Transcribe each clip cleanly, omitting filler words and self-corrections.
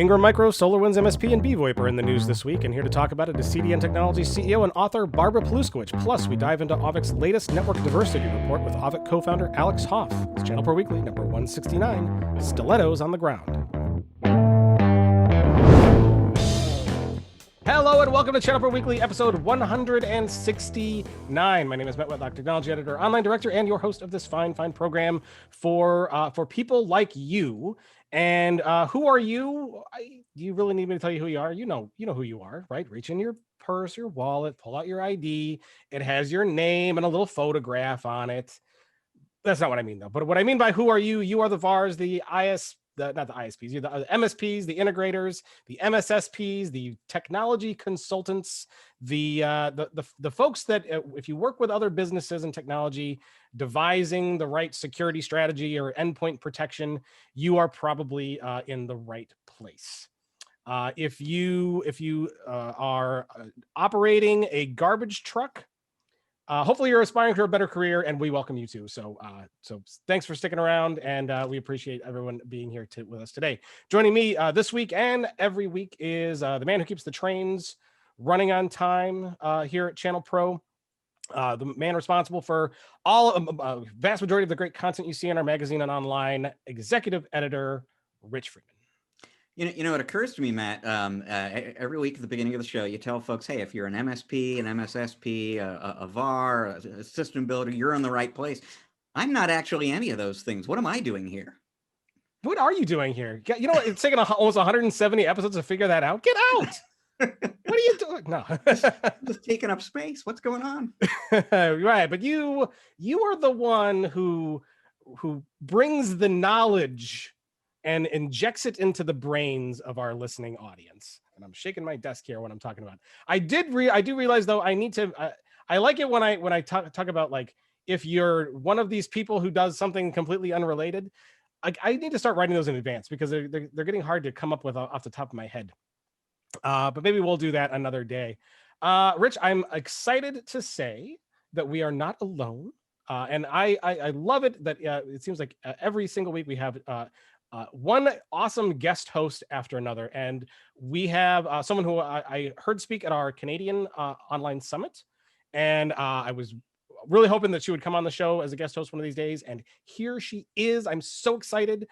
Ingram Micro, Solarwinds Msp, and BVoIP are in the news this week, and here to talk about it is CDN Technologies CEO and author Barbara Paluszkiewicz. Plus, we dive into Auvik's latest network diversity report with Auvik co-founder Alex Hoff. It's ChannelPro Weekly, number 169, Stilettos on the Ground. Hello and welcome to ChannelPro Weekly, episode 169. My name is Matt Whitlock, technology editor, online director, and your host of this fine program for people like you. And who are you? Do you really need me to tell you who you are? You know who you are, right? Reach in your purse, your wallet, pull out your ID. It has your name and a little photograph on it. That's not what I mean, though. But what I mean by who are you? You are the VARs, not the ISPs, you're the MSPs, the integrators, the MSSPs, the technology consultants, the folks that if you work with other businesses and technology devising the right security strategy or endpoint protection, you are probably in the right place. If you are operating a garbage truck, hopefully you're aspiring to a better career, and we welcome you too. So thanks for sticking around, and we appreciate everyone being here with us today. Joining me this week and every week is the man who keeps the trains running on time here at ChannelPro, the man responsible for all vast majority of the great content you see in our magazine and online, executive editor Rich Freeman. You know, it occurs to me, Matt, every week at the beginning of the show, you tell folks, hey, if you're an MSP, an MSSP, a VAR, a system builder, you're in the right place. I'm not actually any of those things. What am I doing here? What are you doing here? You know, it's taken almost 170 episodes to figure that out. Get out. What are you doing? No. Just taking up space. What's going on? Right, but you are the one who brings the knowledge and injects it into the brains of our listening audience. And I'm shaking my desk here when I'm talking about it. I do realize though, I need to, I like it when I talk about, like, if you're one of these people who does something completely unrelated, I need to start writing those in advance because they're getting hard to come up with off the top of my head. But maybe we'll do that another day. Rich, I'm excited to say that we are not alone. And I love it that it seems like every single week we have one awesome guest host after another. And we have someone who I heard speak at our Canadian online summit. And I was really hoping that she would come on the show as a guest host one of these days. And here she is. I'm so excited.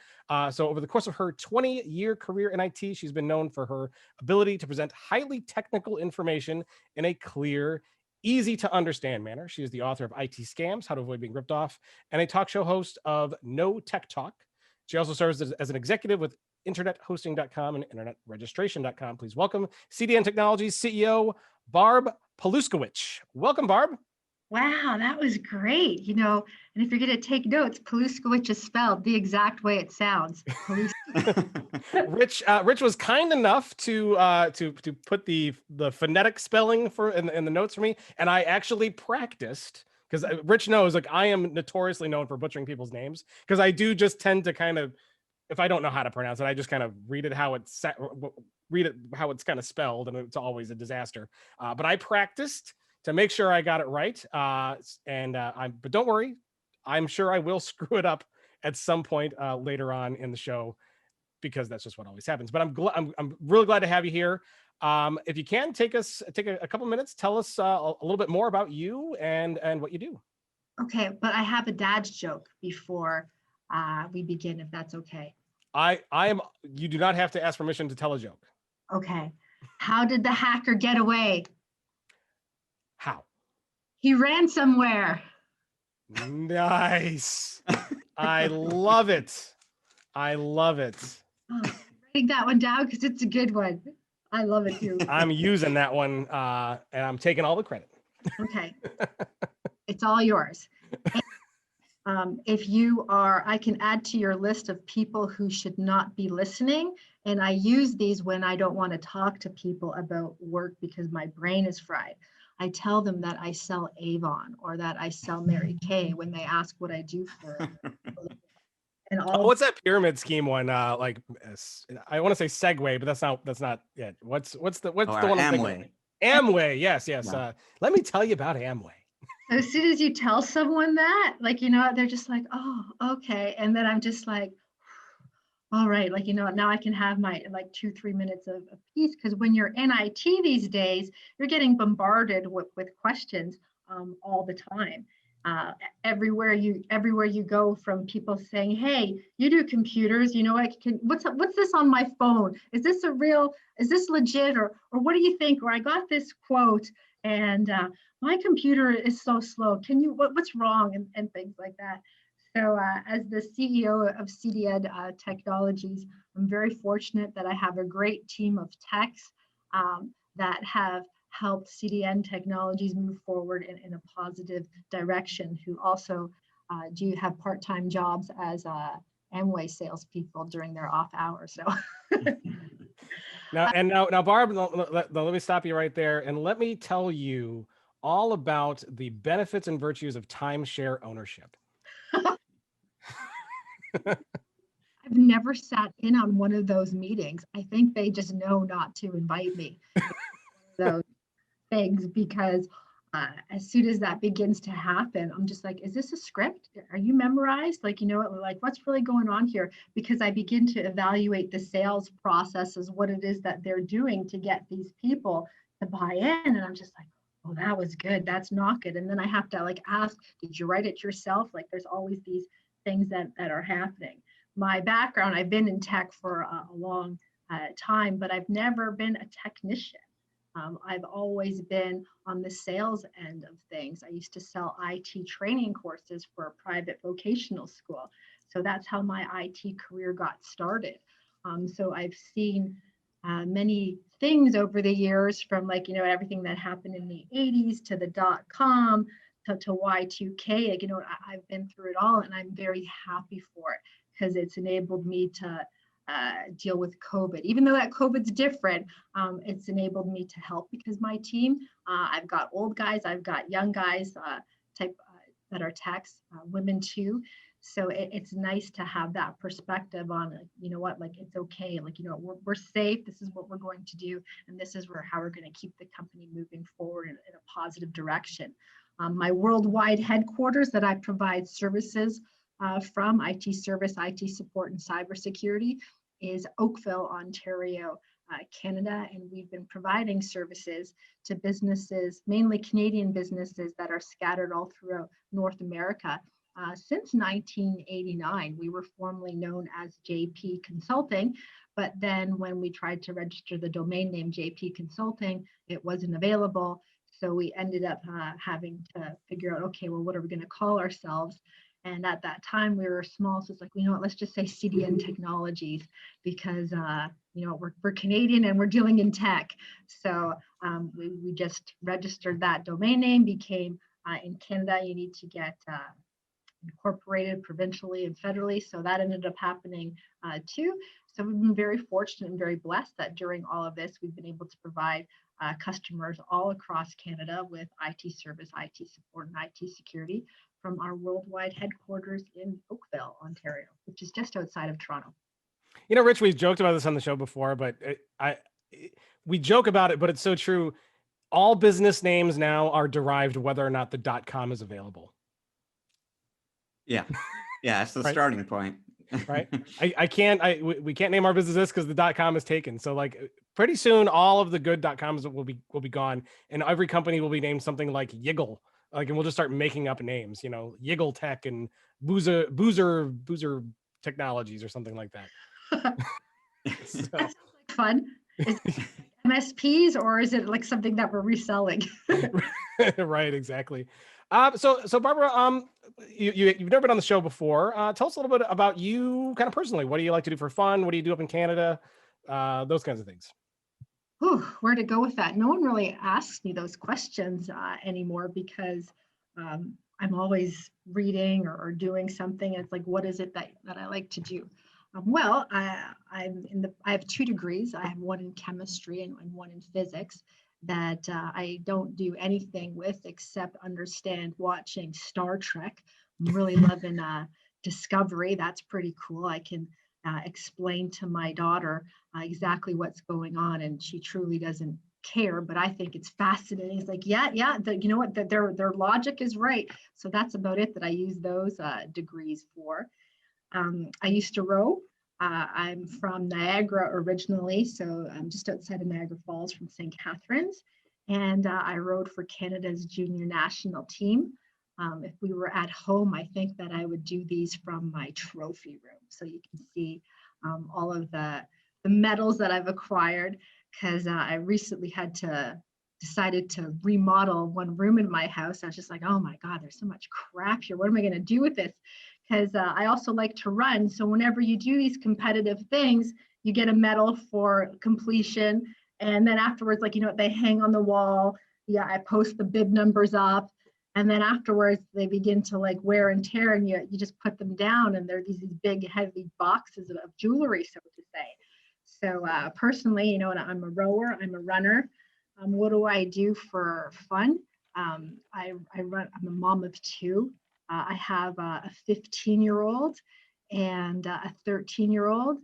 So over the course of her 20-year career in IT, she's been known for her ability to present highly technical information in a clear, easy to understand manner. She is the author of IT Scams, How to Avoid Being Ripped Off, and a talk show host of KnowTechTalk. She also serves as an executive with internethosting.com and internetregistration.com. Please welcome CDN Technologies CEO, Barb Paluszkiewicz. Welcome, Barb. Wow, that was great. You know, and if you're going to take notes, Paluszkiewicz is spelled the exact way it sounds. Rich was kind enough to put the phonetic spelling in the notes for me, and I actually practiced. Because Rich knows, like, I am notoriously known for butchering people's names, because I do just tend to kind of, if I don't know how to pronounce it, I just kind of read it how it's kind of spelled, and it's always a disaster. But I practiced to make sure I got it right. But don't worry, I'm sure I will screw it up at some point later on in the show, because that's just what always happens. But I'm really glad to have you here. If you can take a couple minutes, tell us a little bit more about you and what you do. Okay, but I have a dad's joke before we begin, if that's okay. You do not have to ask permission to tell a joke. Okay. How did the hacker get away? How? He ran somewhere. Nice. I love it. Oh, writing that one down because it's a good one. I love it too. I'm using that one, and I'm taking all the credit. Okay. It's all yours. And, if you are, I can add to your list of people who should not be listening. And I use these when I don't want to talk to people about work because my brain is fried. I tell them that I sell Avon or that I sell Mary Kay when they ask what I do for a living. And what's that pyramid scheme one? Like, I want to say Segway, but that's not it. What's the one? Amway. Amway. Yes. Yeah. Let me tell you about Amway. As soon as you tell someone that, like, you know, they're just like, oh, okay. And then I'm just like, all right, like, now I can have my like 2-3 minutes of peace, because when you're in IT these days, you're getting bombarded with questions all the time. Everywhere you go, from people saying, hey, you do computers, what's this on my phone? Is this legit, or what do you think? Or I got this quote, and my computer is so slow. What's wrong? And things like that. So as the CEO of CDN Technologies, I'm very fortunate that I have a great team of techs that have helped CDN Technologies move forward in a positive direction, who also do have part-time jobs as Amway salespeople during their off hours. So now, Barb, let me stop you right there, and let me tell you all about the benefits and virtues of timeshare ownership. I've never sat in on one of those meetings. I think they just know not to invite me to those things, because as soon as that begins to happen, I'm just like, is this a script? Are you memorized? Like, like, what's really going on here? Because I begin to evaluate the sales processes, what it is that they're doing to get these people to buy in. And I'm just like, oh, that was good. That's not good. And then I have to like ask, did you write it yourself? Like, there's always these things that are happening. My background, I've been in tech for a long time, but I've never been a technician. I've always been on the sales end of things. I used to sell IT training courses for a private vocational school. So that's how my IT career got started. So I've seen many things over the years, from like, everything that happened in the 80s to the .com to Y2K. Like, I've been through it all, and I'm very happy for it, because it's enabled me to deal with COVID. Even though that COVID's different, it's enabled me to help, because my team, I've got old guys, I've got young guys that are techs, women too. So it's nice to have that perspective on, like, it's okay. Like, we're safe. This is what we're going to do. And this is how we're going to keep the company moving forward in a positive direction. My worldwide headquarters that I provide services from, IT service, IT support, and cybersecurity, is Oakville, Ontario, Canada. And we've been providing services to businesses, mainly Canadian businesses, that are scattered all throughout North America. Since 1989, we were formerly known as JP Consulting, but then when we tried to register the domain name JP Consulting, it wasn't available. So we ended up having to figure out, okay, well, what are we going to call ourselves? And at that time, we were small, so it's like, let's just say CDN Technologies, because we're Canadian and we're dealing in tech. So we just registered that domain name. Became in Canada, you need to get incorporated provincially and federally. So that ended up happening too. So we've been very fortunate and very blessed that during all of this, we've been able to provide customers all across Canada with IT service, IT support, and IT security from our worldwide headquarters in Oakville, Ontario, which is just outside of Toronto. Rich, we've joked about this on the show before, but we joke about it, but it's so true. All business names now are derived whether or not the .com is available. Yeah, that's the right? starting point. Right. we can't name our business this because the .com is taken. So like pretty soon, all of the good .coms will be gone, and every company will be named something like Yiggle. Like, and we'll just start making up names, Yiggle Tech and Boozer Technologies or something like that. So. That's like fun. Is it MSPs, or is it like something that we're reselling? Right, exactly. So Barbara, you've never been on the show before. Tell us a little bit about you, kind of personally. What do you like to do for fun? What do you do up in Canada? Those kinds of things. Where to go with that? No one really asks me those questions anymore, because I'm always reading or doing something. It's like, what is it that I like to do? Well, I have 2 degrees. I have one in chemistry and one in physics that I don't do anything with except understand watching Star Trek. I'm really loving Discovery. That's pretty cool. I can explain to my daughter exactly what's going on, and she truly doesn't care, but I think it's fascinating. It's like, yeah, you know what, their logic is right. So that's about it that I use those degrees for. I used to row. I'm from Niagara originally, so I'm just outside of Niagara Falls from St. Catharines. And I rode for Canada's junior national team. If we were at home, I think that I would do these from my trophy room. So you can see all of the medals that I've acquired, because I recently decided to remodel one room in my house. I was just like, oh my God, there's so much crap here. What am I going to do with this? Because I also like to run. So whenever you do these competitive things, you get a medal for completion. And then afterwards, like, they hang on the wall. Yeah, I post the bib numbers up. And then afterwards, they begin to like wear and tear, and you just put them down. And they're these big, heavy boxes of jewelry, so to say. So personally, I'm a rower, I'm a runner. What do I do for fun? I run. I'm a mom of two. I have a 15-year-old and a 13-year-old,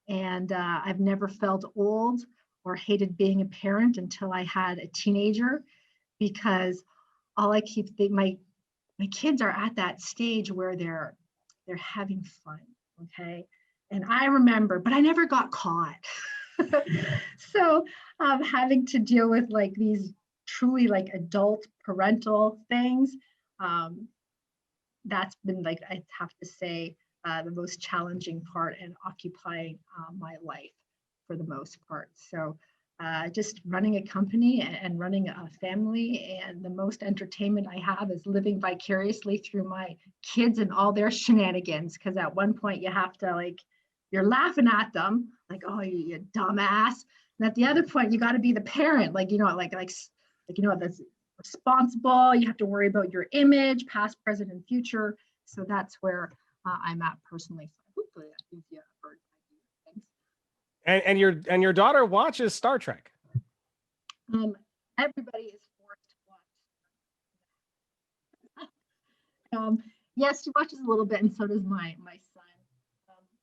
and I've never felt old or hated being a parent until I had a teenager, because all I keep thinking, my kids are at that stage where they're having fun, okay? And I remember, but I never got caught. So having to deal with like these truly like adult parental things, that's been, like, I have to say, the most challenging part and occupying my life for the most part. So just running a company and running a family, and the most entertainment I have is living vicariously through my kids and all their shenanigans. Because at one point you have to, like, you're laughing at them like, oh, you dumbass. And at the other point, you got to be the parent, like, that's responsible. You have to worry about your image, past, present, and future. So that's where I'm at personally. So hopefully that gives you a bird's eye view of things. And your daughter watches Star Trek. Everybody is forced to watch. Yes, she watches a little bit, and so does my son.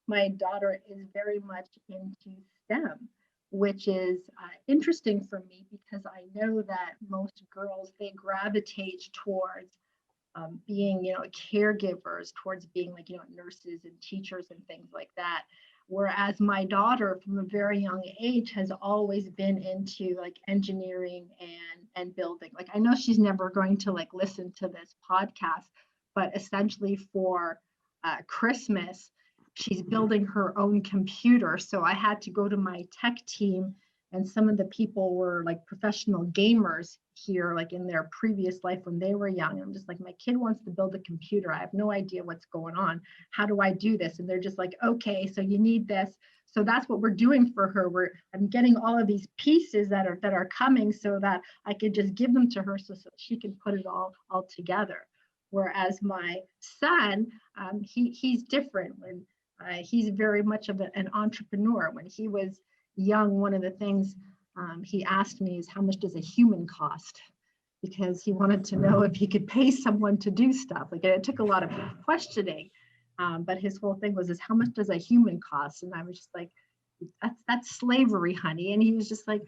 My daughter is very much into STEM, which is interesting for me, because I know that most girls, they gravitate towards being, caregivers, towards being like, nurses and teachers and things like that. Whereas my daughter from a very young age has always been into like engineering and building. Like, I know she's never going to like listen to this podcast, but essentially for Christmas, she's building her own computer. So I had to go to my tech team, and some of the people were like professional gamers here, like in their previous life when they were young. I'm just like, my kid wants to build a computer. I have no idea what's going on. How do I do this? And they're just like, okay, so you need this. So that's what we're doing for her. I'm getting all of these pieces that are coming, so that I could just give them to her, so she can put it all together. Whereas my son, he's different. When he's very much of an entrepreneur. When he was young, one of the things he asked me is, how much does a human cost? Because he wanted to know if he could pay someone to do stuff. Like, it took a lot of questioning, but his whole thing was, how much does a human cost? And I was just like, that's slavery, honey. And he was just like,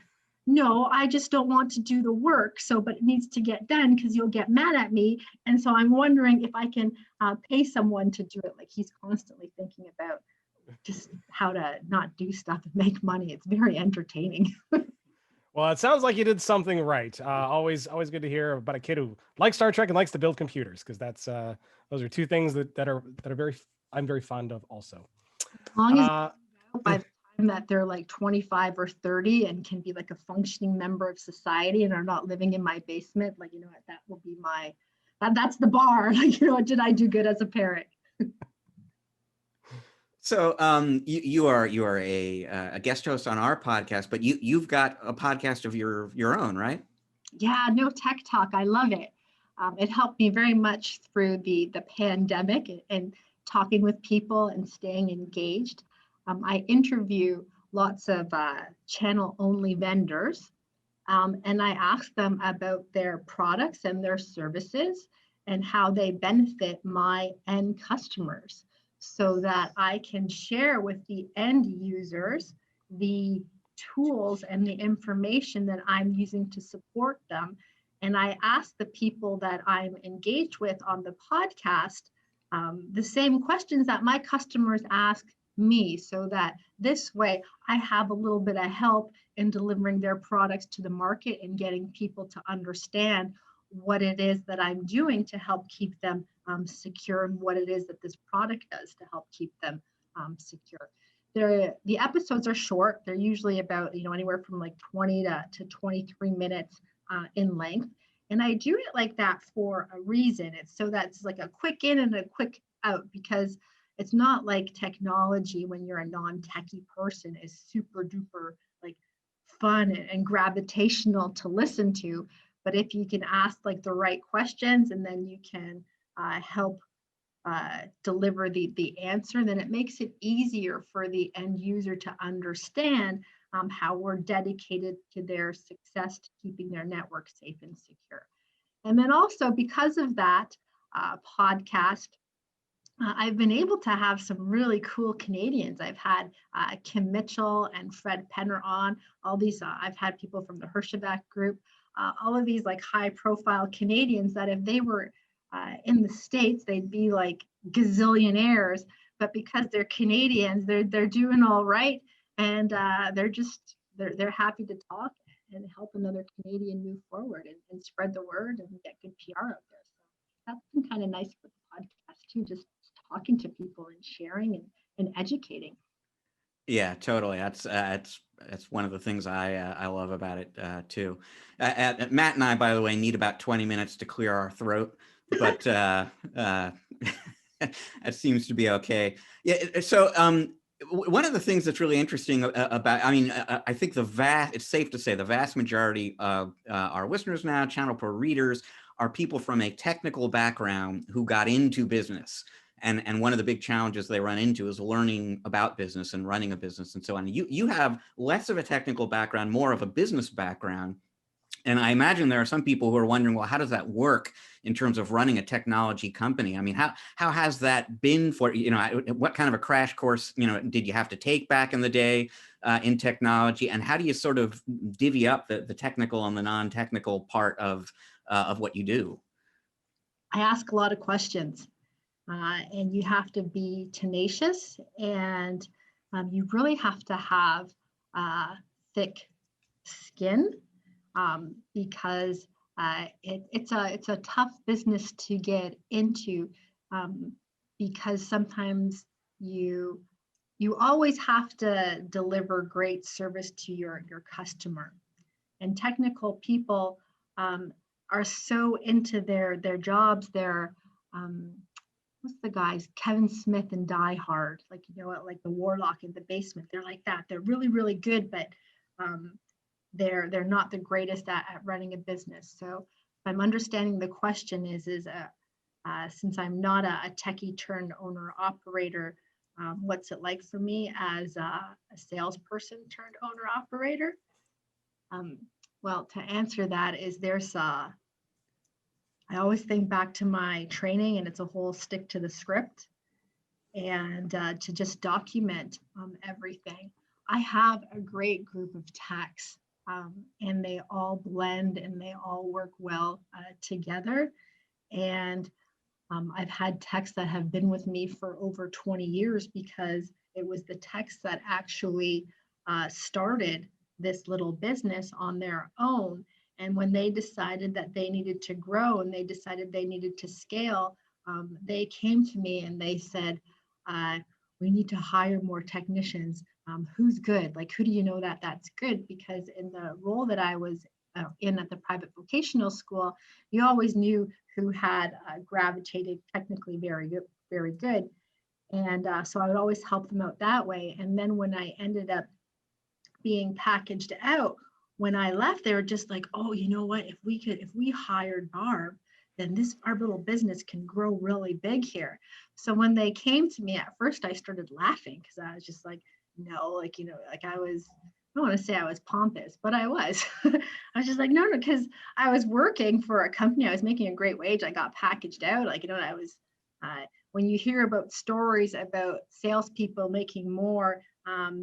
no, I just don't want to do the work. So, but it needs to get done because you'll get mad at me. And so I'm wondering if I can pay someone to do it. Like, he's constantly thinking about just how to not do stuff and make money. It's very entertaining. Well, it sounds like you did something right. Always good to hear about a kid who likes Star Trek and likes to build computers, because that's those are two things that are I'm very fond of also. As long as by the time that they're like 25 or 30 and can be like a functioning member of society and are not living in my basement, like, that will be that's the bar. Like, did I do good as a parent? So you are a guest host on our podcast, but you've got a podcast of your own, right? Yeah, KnowTechTalk. I love it. It helped me very much through the pandemic and talking with people and staying engaged. I interview lots of channel-only vendors, and I ask them about their products and their services and how they benefit my end customers, so that I can share with the end users the tools and the information that I'm using to support them. And I ask the people that I'm engaged with on the podcast the same questions that my customers ask me, so that this way I have a little bit of help in delivering their products to the market and getting people to understand what it is that I'm doing to help keep them secure, and what it is that this product does to help keep them secure. The episodes are short. They're usually about, anywhere from like 20 to 23 minutes in length. And I do it like that for a reason. It's so that's like a quick in and a quick out, because it's not like technology when you're a non-techie person is super duper like fun and gravitational to listen to. But if you can ask like the right questions, and then you can help deliver the answer, then it makes it easier for the end user to understand how we're dedicated to their success, to keeping their network safe and secure. And then also, because of that podcast, I've been able to have some really cool Canadians. I've had Kim Mitchell and Fred Penner on. All these, I've had people from the Hirschbeck group, all of these like high profile Canadians that if they were in the States, they'd be like gazillionaires, but because they're Canadians, they're doing all right. And they're happy to talk and help another Canadian move forward and spread the word and get good PR out there. So that's been kind of nice for the podcast too, just talking to people and sharing and educating. Yeah, totally. That's one of the things I love about it too. Matt and I, by the way, need about 20 minutes to clear our throat, but it seems to be okay. Yeah. So one of the things that's really interesting about, I think it's safe to say the vast majority of our listeners now, ChannelPro readers, are people from a technical background who got into business. And one of the big challenges they run into is learning about business and running a business and so on. You have less of a technical background, more of a business background. And I imagine there are some people who are wondering, well, how does that work in terms of running a technology company? I mean, how has that been for, what kind of a crash course, did you have to take back in the day in technology? And how do you sort of divvy up the technical and the non-technical part of what you do? I ask a lot of questions. And you have to be tenacious, and you really have to have thick skin, because it's a tough business to get into, because sometimes you always have to deliver great service to your customer, and technical people are so into their jobs. What's the guys, Kevin Smith and Die Hard, like, like the warlock in the basement. They're like that. They're really, really good, but they're not the greatest at running a business. So I'm understanding the question is since I'm not a techie turned owner operator, what's it like for me as a salesperson turned owner operator? Well, to answer that is I always think back to my training, and it's a whole stick to the script, and to just document everything. I have a great group of techs, and they all blend and they all work well together. And I've had techs that have been with me for over 20 years, because it was the techs that actually started this little business on their own. And when they decided that they needed to grow and they decided they needed to scale, they came to me and they said, we need to hire more technicians. Who's good? Like, who do you know that's good? Because in the role that I was in at the private vocational school, you always knew who had gravitated technically very good, very good. And so I would always help them out that way. And then when I ended up being packaged out, when I left, they were just like, oh, you know what, if we hired Barb, then our little business can grow really big here. So when they came to me at first, I started laughing, because I was just like, no, like, like I don't want to say I was pompous, but I was. I was just like, no, because I was working for a company. I was making a great wage. I got packaged out. Like, I was, when you hear about stories about salespeople making more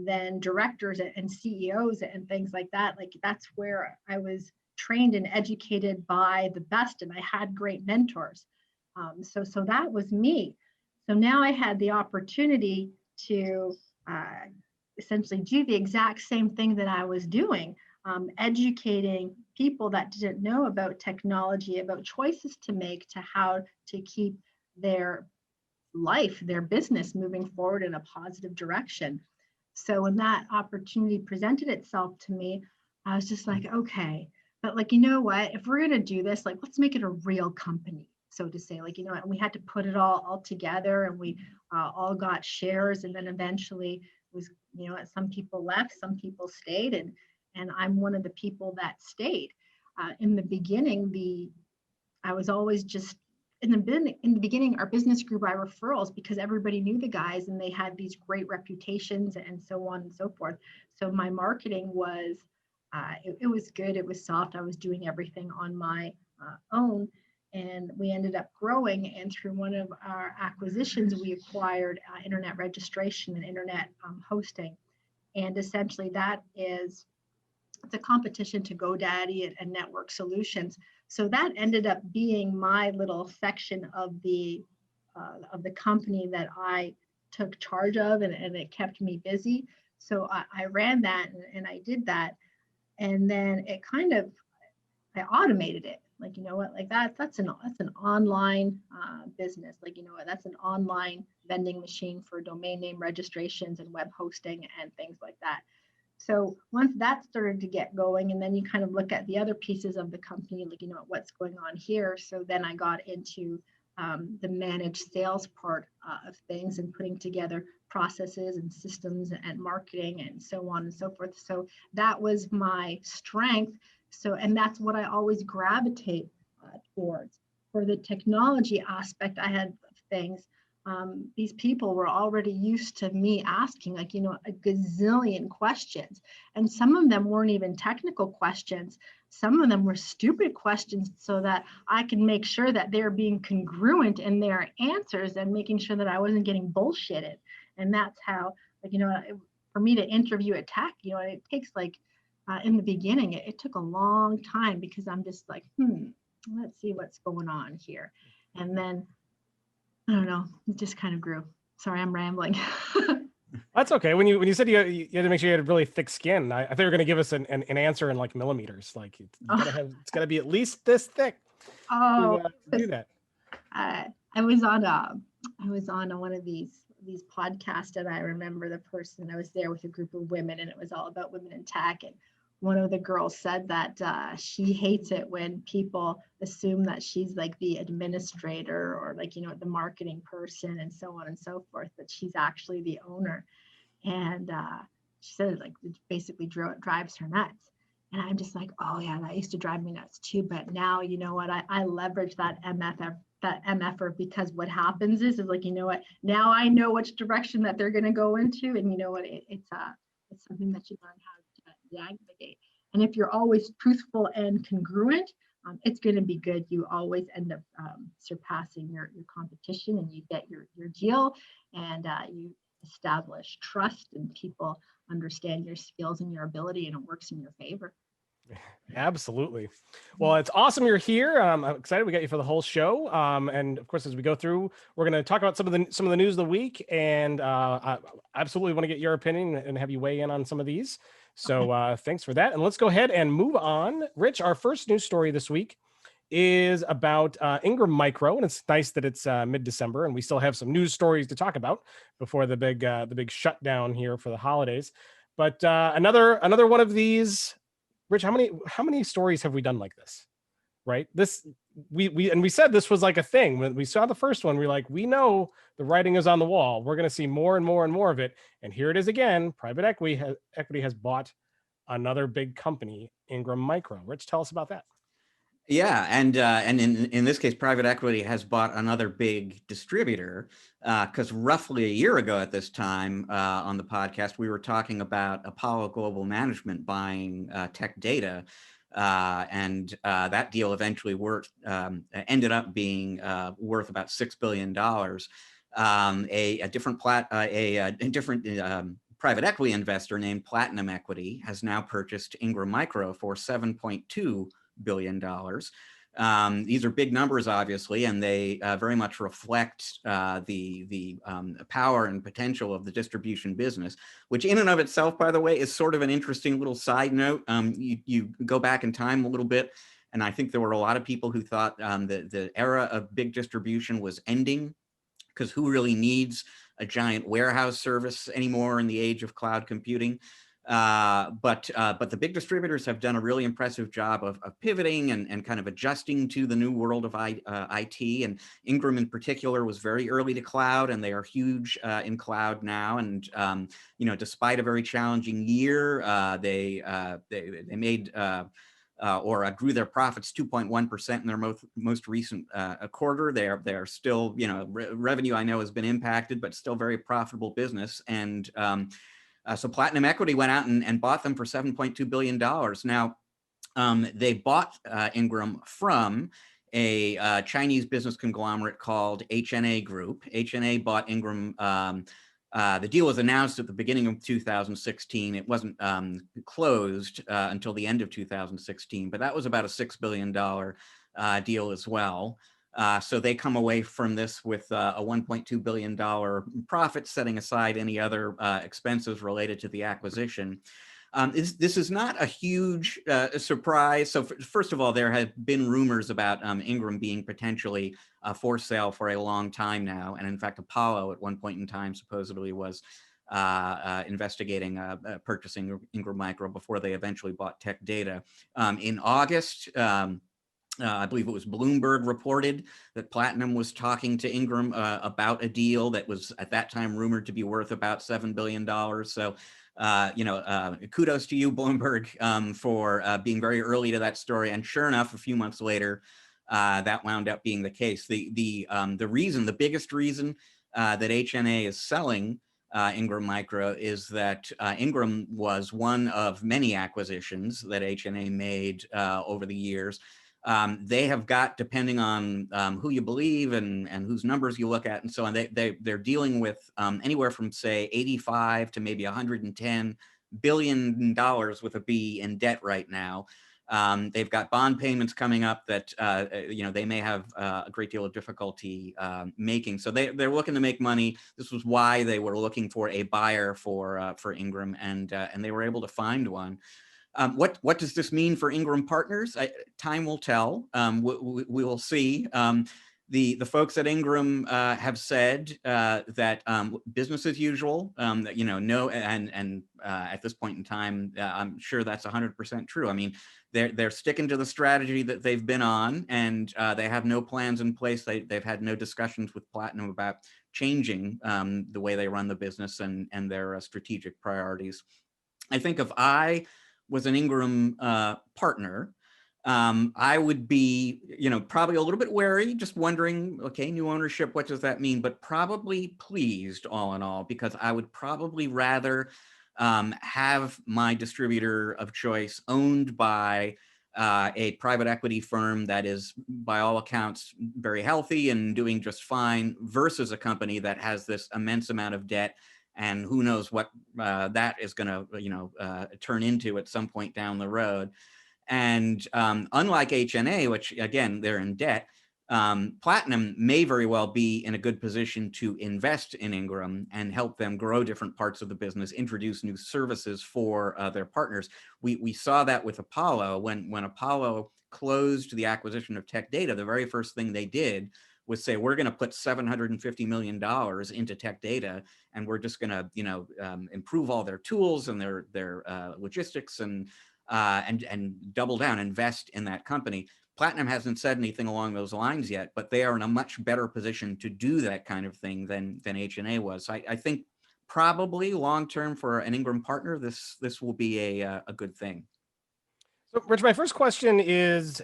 than directors and CEOs and things like that, like that's where I was trained and educated by the best, and I had great mentors. So that was me. So now I had the opportunity to essentially do the exact same thing that I was doing, educating people that didn't know about technology, about choices to make, to how to keep their life, their business moving forward in a positive direction. So when that opportunity presented itself to me, I was just like, okay, but like, you know what, if we're going to do this, like, let's make it a real company, so to say. Like, you know, and we had to put it all together, and we all got shares, and then eventually it was, you know, some people left, some people stayed, and I'm one of the people that stayed. In the beginning, I was always just in the beginning, our business grew by referrals because everybody knew the guys and they had these great reputations and so on and so forth. So my marketing was, it was good. It was soft. I was doing everything on my own, and we ended up growing. And through one of our acquisitions, we acquired internet registration and internet hosting. And essentially that is, it's a competition to GoDaddy and Network Solutions. So that ended up being my little section of the company that I took charge of, and it kept me busy. So I ran that, and I did that, and then it kind of, I automated it. Like, you know what, like that's an online business. Like, you know what, that's an online vending machine for domain name registrations and web hosting and things like that. So once that started to get going, and then you kind of look at the other pieces of the company, like, you know, what's going on here. So then I got into the managed sales part of things, and putting together processes and systems and marketing and so on and so forth. So that was my strength. So, and that's what I always gravitate towards. For the technology aspect, I had things. These people were already used to me asking, like, you know, a gazillion questions. And some of them weren't even technical questions. Some of them were stupid questions, so that I can make sure that they're being congruent in their answers and making sure that I wasn't getting bullshitted. And that's how, like, you know, for me to interview a tech, you know, it takes like, in the beginning, it took a long time, because I'm just like, let's see what's going on here. And then, I don't know, it just kind of grew. Sorry, I'm rambling. That's okay. When you said you had to make sure you had really thick skin, I thought you were going to give us an answer in like millimeters. Like it's got to be at least this thick to do that. I was on one of these podcasts, and I remember the person, I was there with a group of women, and it was all about women in tech. And one of the girls said that she hates it when people assume that she's like the administrator, or like, you know, the marketing person and so on and so forth, but she's actually the owner. And she said, like, it basically drives her nuts. And I'm just like, oh yeah, that used to drive me nuts too. But now, you know what, I leverage that MFer, because what happens is like, you know what, now I know which direction that they're going to go into. And you know what, it's something that you learn how to navigate. And if you're always truthful and congruent, it's going to be good. You always end up surpassing your competition, and you get your deal, and you establish trust, and people understand your skills and your ability, and it works in your favor. Absolutely. Well, it's awesome you're here. I'm excited we got you for the whole show. And of course, as we go through, we're going to talk about some of the news of the week, and I absolutely want to get your opinion and have you weigh in on some of these. So thanks for that. And let's go ahead and move on. Rich, our first news story this week is about Ingram Micro, and it's nice that it's mid-December and we still have some news stories to talk about before the big shutdown here for the holidays. But another one of these. Rich, how many stories have we done like this? Right? This we said this was like a thing. When we saw the first one, we're like, we know the writing is on the wall. We're going to see more and more and more of it. And here it is again. Private equity has bought another big company, Ingram Micro. Rich, tell us about that. Yeah, and in this case, private equity has bought another big distributor, because roughly a year ago at this time on the podcast, we were talking about Apollo Global Management buying Tech Data, and that deal eventually ended up being worth about $6 billion. A different private equity investor named Platinum Equity has now purchased Ingram Micro for $7.2 billion. These are big numbers, obviously, and they very much reflect the power and potential of the distribution business, which in and of itself, by the way, is sort of an interesting little side note. You go back in time a little bit, and I think there were a lot of people who thought that the era of big distribution was ending, because who really needs a giant warehouse service anymore in the age of cloud computing? But the big distributors have done a really impressive job of pivoting and kind of adjusting to the new world of IT. And Ingram in particular was very early to cloud, and they are huge in cloud now. And you know, despite a very challenging year, they made or grew their profits 2.1% in their most recent quarter. They are still, you know, revenue I know has been impacted, but still very profitable business. And so Platinum Equity went out and bought them for $7.2 billion. Now, they bought Ingram from a Chinese business conglomerate called HNA Group. HNA bought Ingram. The deal was announced at the beginning of 2016. It wasn't closed until the end of 2016, but that was about a $6 billion deal as well. So they come away from this with a $1.2 billion profit, setting aside any other expenses related to the acquisition. This is not a huge surprise. So first of all, there have been rumors about Ingram being potentially for sale for a long time now. And in fact, Apollo at one point in time supposedly was investigating purchasing Ingram Micro before they eventually bought Tech Data. In August, I believe it was Bloomberg reported that Platinum was talking to Ingram about a deal that was at that time rumored to be worth about $7 billion. So, you know, kudos to you, Bloomberg, for being very early to that story. And sure enough, a few months later, that wound up being the case. The biggest reason that HNA is selling Ingram Micro is that Ingram was one of many acquisitions that HNA made over the years. They have got, depending on who you believe and whose numbers you look at and so on, they're dealing with anywhere from, say, 85 to maybe $110 billion with a B in debt right now. They've got bond payments coming up that you know, they may have a great deal of difficulty making. So they're looking to make money. This was why they were looking for a buyer for Ingram, and they were able to find one. What does this mean for Ingram partners? Time will tell. We will see. The folks at Ingram have said that business as usual. That, you know, no, and at this point in time, I'm sure that's 100% true. I mean, they're sticking to the strategy that they've been on, and they have no plans in place. They've had no discussions with Platinum about changing the way they run the business and their strategic priorities. I think if I was an Ingram partner, I would be, you know, probably a little bit wary, just wondering, okay, new ownership, what does that mean? But probably pleased all in all, because I would probably rather have my distributor of choice owned by a private equity firm that is, by all accounts, very healthy and doing just fine, versus a company that has this immense amount of debt. And who knows what that is going to, you know, turn into at some point down the road. And unlike HNA, which again, they're in debt, Platinum may very well be in a good position to invest in Ingram and help them grow different parts of the business, introduce new services for their partners. We saw that with Apollo. When Apollo closed the acquisition of Tech Data, the very first thing they did was say, we're going to put $750 million into Tech Data, and we're just going to, you know, improve all their tools and their logistics and double down, invest in that company. Platinum hasn't said anything along those lines yet, but they are in a much better position to do that kind of thing than HNA was. So I think probably long term for an Ingram partner, this will be a good thing. So, Rich, my first question is: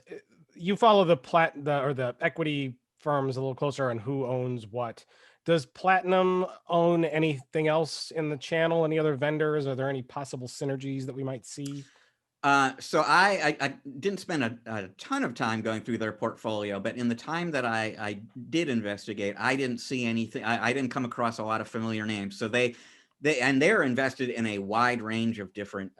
you follow the equity firms a little closer on who owns what. Does Platinum own anything else in the channel? Any other vendors? Are there any possible synergies that we might see? So I didn't spend a ton of time going through their portfolio, but in the time that I did investigate, I didn't see anything. I didn't come across a lot of familiar names. So they're invested in a wide range of different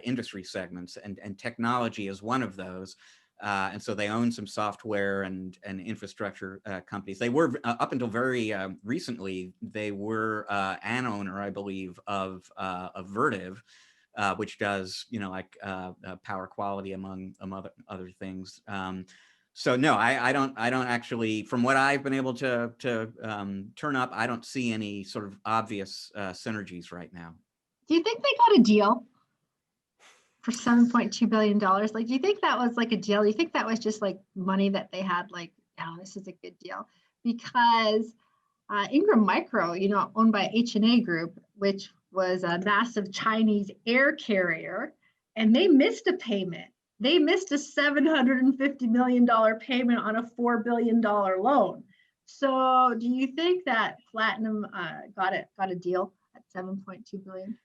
industry segments, and technology is one of those. And so they own some software and infrastructure companies. They were, up until very recently, they were an owner, I believe, of Vertiv, which does, like power quality among other things. So no, I don't actually, from what I've been able to turn up, I don't see any sort of obvious synergies right now. Do you think they got a deal for $7.2 billion? Like, do you think that was like a deal? Do you think that was just like money that they had, like, oh, this is a good deal? Because Ingram Micro, owned by H&A Group, which was a massive Chinese air carrier, and they missed a payment. They missed a $750 million payment on a $4 billion loan. So do you think that Platinum got a deal at $7.2 billion?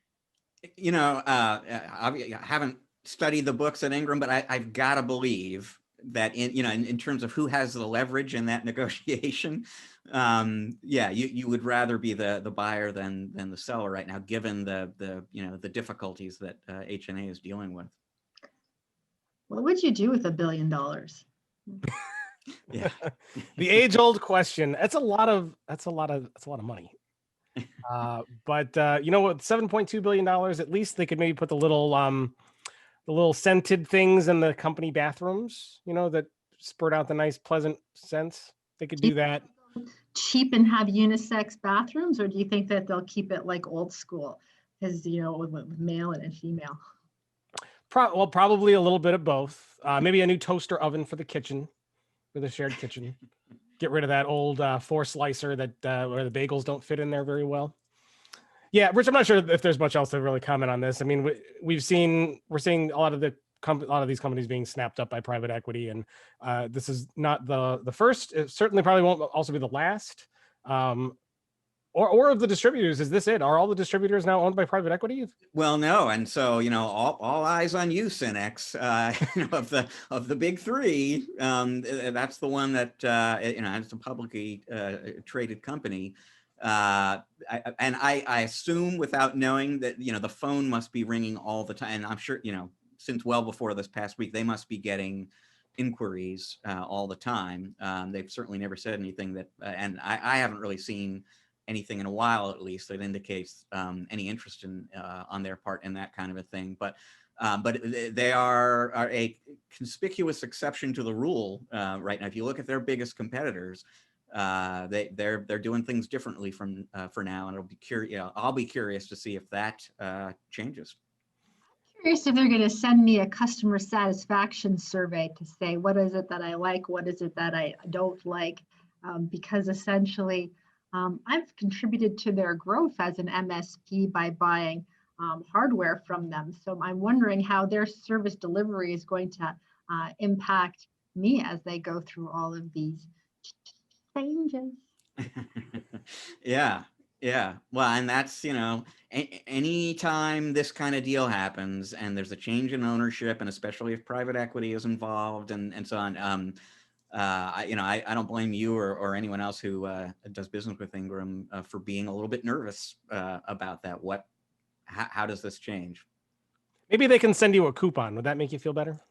I haven't studied the books at Ingram, but I've got to believe that in terms of who has the leverage in that negotiation, you would rather be the buyer than the seller right now, given the difficulties that H&A is dealing with. What would you do with $1 billion? Yeah, the age-old question. That's a lot of money. But what, $7.2 billion, at least they could maybe put the little scented things in the company bathrooms, that spurt out the nice, pleasant scents. They could do that. Cheap and have unisex bathrooms, or do you think that they'll keep it like old school, because with male and female? Probably a little bit of both. Maybe a new toaster oven for the kitchen, for the shared kitchen. Get rid of that old 4-slicer that where the bagels don't fit in there very well. Yeah, Rich, I'm not sure if there's much else to really comment on this. I mean, we're seeing a lot of these companies being snapped up by private equity, and this is not the first. It certainly probably won't also be the last. Or of the distributors. Is this it? Are all the distributors now owned by private equity? Well, no, and so all eyes on you, Synex. Of the big three, that's the one that it's a publicly traded company. I assume, without knowing, that the phone must be ringing all the time. And I'm sure since well before this past week, they must be getting inquiries all the time. They've certainly never said anything that, and I haven't really seen anything in a while, at least, that indicates any interest in on their part in that kind of a thing. But they are a conspicuous exception to the rule right now. If you look at their biggest competitors, they're doing things differently for now, and it'll be curious. I'll be curious to see if that changes. Curious if they're going to send me a customer satisfaction survey to say, what is it that I like, what is it that I don't like, because essentially I've contributed to their growth as an MSP by buying hardware from them. So I'm wondering how their service delivery is going to impact me as they go through all of these changes. Yeah. Well, and that's, anytime this kind of deal happens and there's a change in ownership, and especially if private equity is involved and so on, I don't blame you or anyone else who does business with Ingram for being a little bit nervous about that. How does this change? Maybe they can send you a coupon. Would that make you feel better?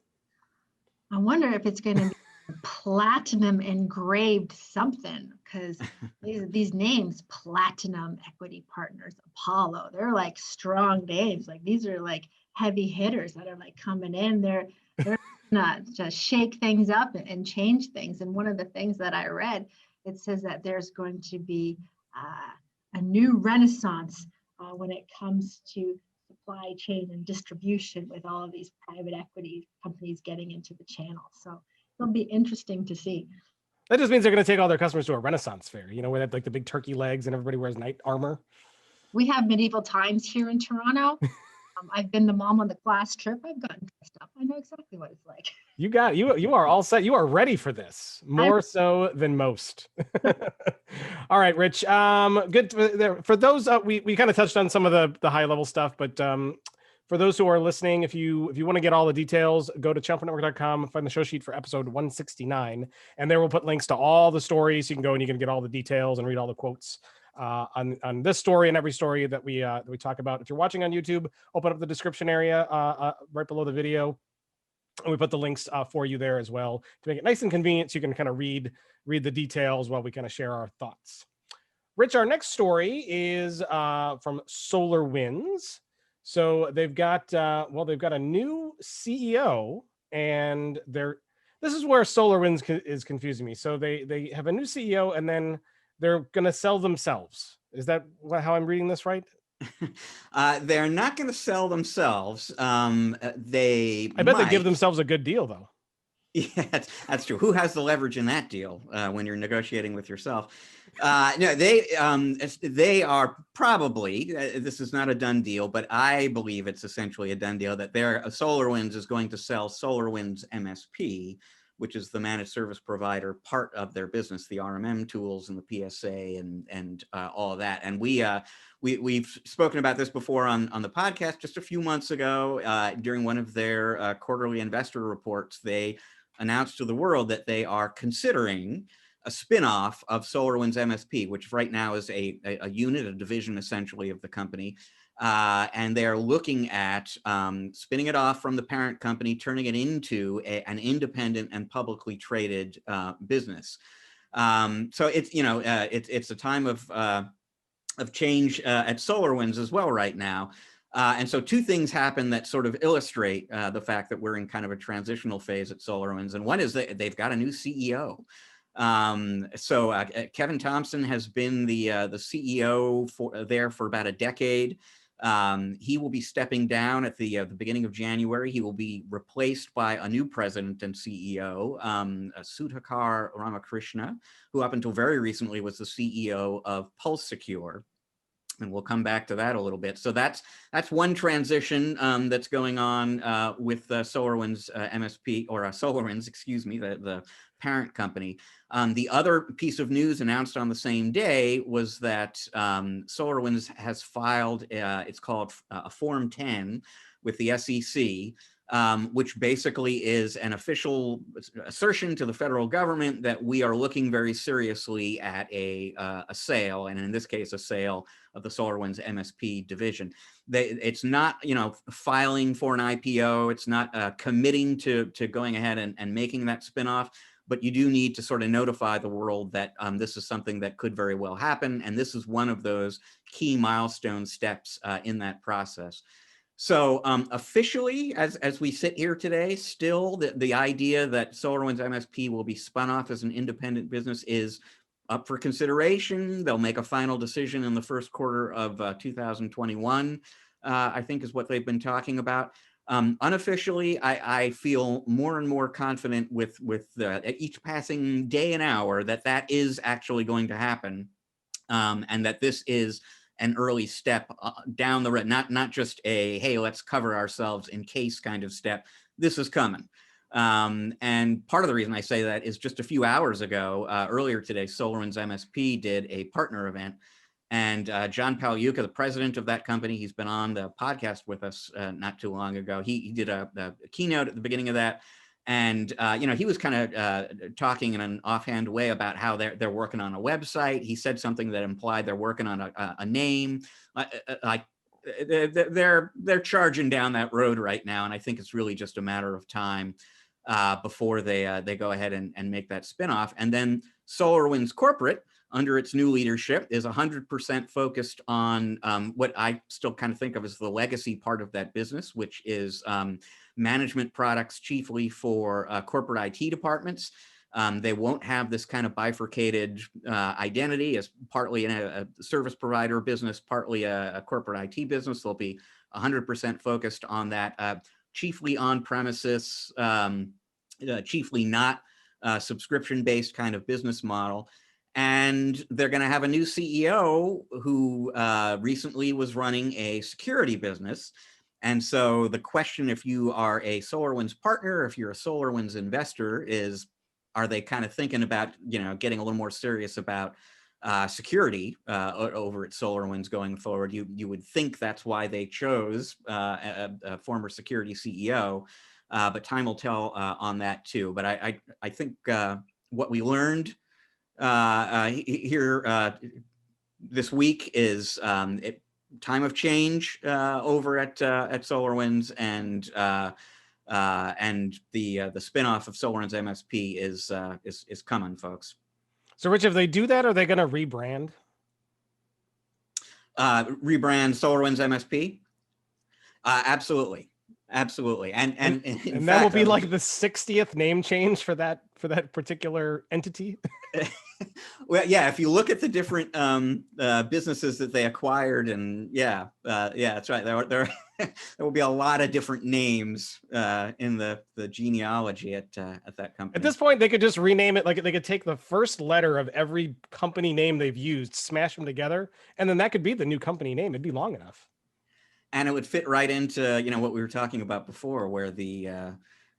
I wonder if it's going to be platinum engraved something, because these names, Platinum Equity Partners, Apollo, they're like strong names. Like, these are like heavy hitters that are like coming in. They're not just shake things up and change things. And one of the things that I read, it says that there's going to be a new renaissance when it comes to supply chain and distribution, with all of these private equity companies getting into the channel. So it'll be interesting to see. That just means they're going to take all their customers to a Renaissance fair, where they have like the big turkey legs and everybody wears knight armor. We have medieval times here in Toronto. I've been the mom on the class trip. I've gotten dressed up. I know exactly what it's like. You are all set. You are ready for this, more so than most. All right, Rich. Good for those. We kind of touched on some of the high level stuff, but for those who are listening, if you want to get all the details, go to ChannelPro.com, find the show sheet for episode 169, and there we'll put links to all the stories. You can go and you can get all the details and read all the quotes on this story and every story that we talk about. If you're watching on YouTube, open up the description area right below the video. And we put the links for you there as well to make it nice and convenient so you can kind of read the details while we kind of share our thoughts. Rich, our next story is from SolarWinds. So they've got they've got a new CEO, and this is where SolarWinds is confusing me. So they have a new CEO, and then they're going to sell themselves. Is that how I'm reading this right? They're not going to sell themselves. They I bet they give themselves a good deal, though. Yeah, that's true. Who has the leverage in that deal when you're negotiating with yourself? No, they are probably, this is not a done deal, but I believe it's essentially a done deal that SolarWinds is going to sell SolarWinds Msp, which is the managed service provider part of their business, the RMM tools and the PSA and all of that. And we've spoken about this before on the podcast just a few months ago during one of their quarterly investor reports. They announced to the world that they are considering a spin-off of SolarWinds Msp, which right now is a unit, a division essentially of the company. And they're looking at spinning it off from the parent company, turning it into an independent and publicly traded business. So it's, it's a time of change at SolarWinds as well right now. And so two things happen that sort of illustrate the fact that we're in kind of a transitional phase at SolarWinds. And one is that they've got a new CEO. So Kevin Thompson has been the CEO for about a decade. He will be stepping down at the beginning of January. He will be replaced by a new president and CEO, Sudhakar Ramakrishna, who up until very recently was the CEO of PulseSecure. And we'll come back to that a little bit. So that's one transition that's going on with SolarWinds Msp, or SolarWinds, excuse me, the parent company. The other piece of news announced on the same day was that SolarWinds has filed, it's called a Form 10 with the SEC, which basically is an official assertion to the federal government that we are looking very seriously at a sale, and in this case, a sale of the SolarWinds Msp division. It's not, filing for an IPO. It's not committing to going ahead and making that spinoff, but you do need to sort of notify the world that this is something that could very well happen, and this is one of those key milestone steps in that process. So officially, as we sit here today, still the idea that SolarWinds Msp will be spun off as an independent business is up for consideration. They'll make a final decision in the first quarter of 2021, I think is what they've been talking about. Unofficially, I feel more and more confident with each passing day and hour that is actually going to happen, and that this is an early step down the road, not just a, hey, let's cover ourselves in case kind of step. This is coming. And part of the reason I say that is just a few hours ago, earlier today, SolarWinds Msp did a partner event, and John Paluszkiewicz, the president of that company, he's been on the podcast with us not too long ago. He did a keynote at the beginning of that. And, he was kind of talking in an offhand way about how they're working on a website. He said something that implied they're working on a name. Like they're charging down that road right now. And I think it's really just a matter of time before they go ahead and make that spinoff. And then SolarWinds Corporate, under its new leadership, is 100% focused on what I still kind of think of as the legacy part of that business, which is management products chiefly for corporate IT departments. They won't have this kind of bifurcated identity as partly a service provider business, partly a corporate IT business. They'll be 100% focused on that, chiefly on premises, chiefly not subscription-based kind of business model. And they're going to have a new CEO who recently was running a security business. And so the question, if you are a SolarWinds partner, if you're a SolarWinds investor, is, are they kind of thinking about, getting a little more serious about security over at SolarWinds going forward? You would think that's why they chose a former security CEO, but time will tell on that too. But I think what we learned here this week is time of change over at SolarWinds, and and the spinoff of SolarWinds MSP is coming, folks. So, Rich, if they do that, are they going to rebrand? Rebrand SolarWinds MSP? Absolutely. Absolutely. And that fact, will be like the 60th name change for that particular entity. Well, yeah, if you look at the different businesses that they acquired, and yeah, that's right. There will be a lot of different names in the genealogy at that company. At this point, they could just rename it. Like they could take the first letter of every company name they've used, smash them together, and then that could be the new company name. It'd be long enough. And it would fit right into, what we were talking about before, where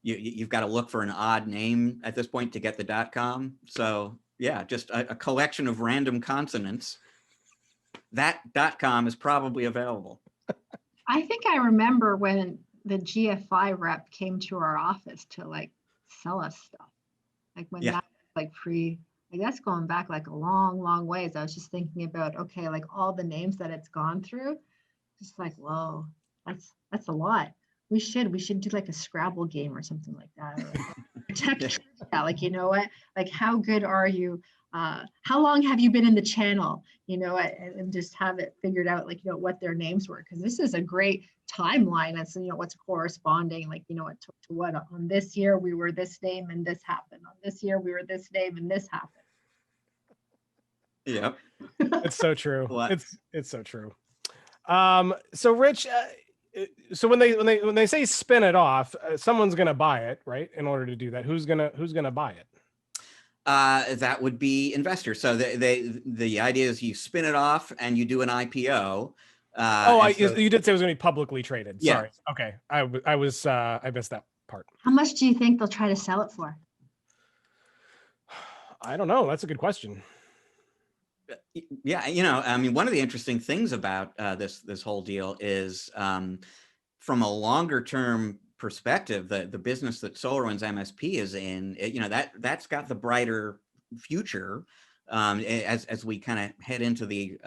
you've got to look for an odd name at this point to get the .com. So yeah, just a collection of random consonants. That .com is probably available. I think I remember when the GFI rep came to our office to like sell us stuff. Like when that like that's going back like a long ways. I was just thinking about, okay, like all the names that it's gone through. Just like, whoa, that's a lot. We should do like a Scrabble game or something like that. Or like, you know what? Like, how good are you? How long have you been in the channel? And just have it figured out, like, what their names were. Because this is a great timeline. As what's corresponding, like, to what on this year we were this name and this happened. On this year we were this name and this happened. Yep. It's so true. It's so true. So Rich, so when they say spin it off, someone's going to buy it, right? In order to do that, who's going to buy it? That would be investors. So the idea is you spin it off and you do an IPO. You did say it was going to be publicly traded. Yeah. Sorry. Okay. I missed that part. How much do you think they'll try to sell it for? I don't know. That's a good question. Yeah, I mean, one of the interesting things about this whole deal is from a longer term perspective, the business that SolarWinds MSP is in, that's got the brighter future as we kind of head into the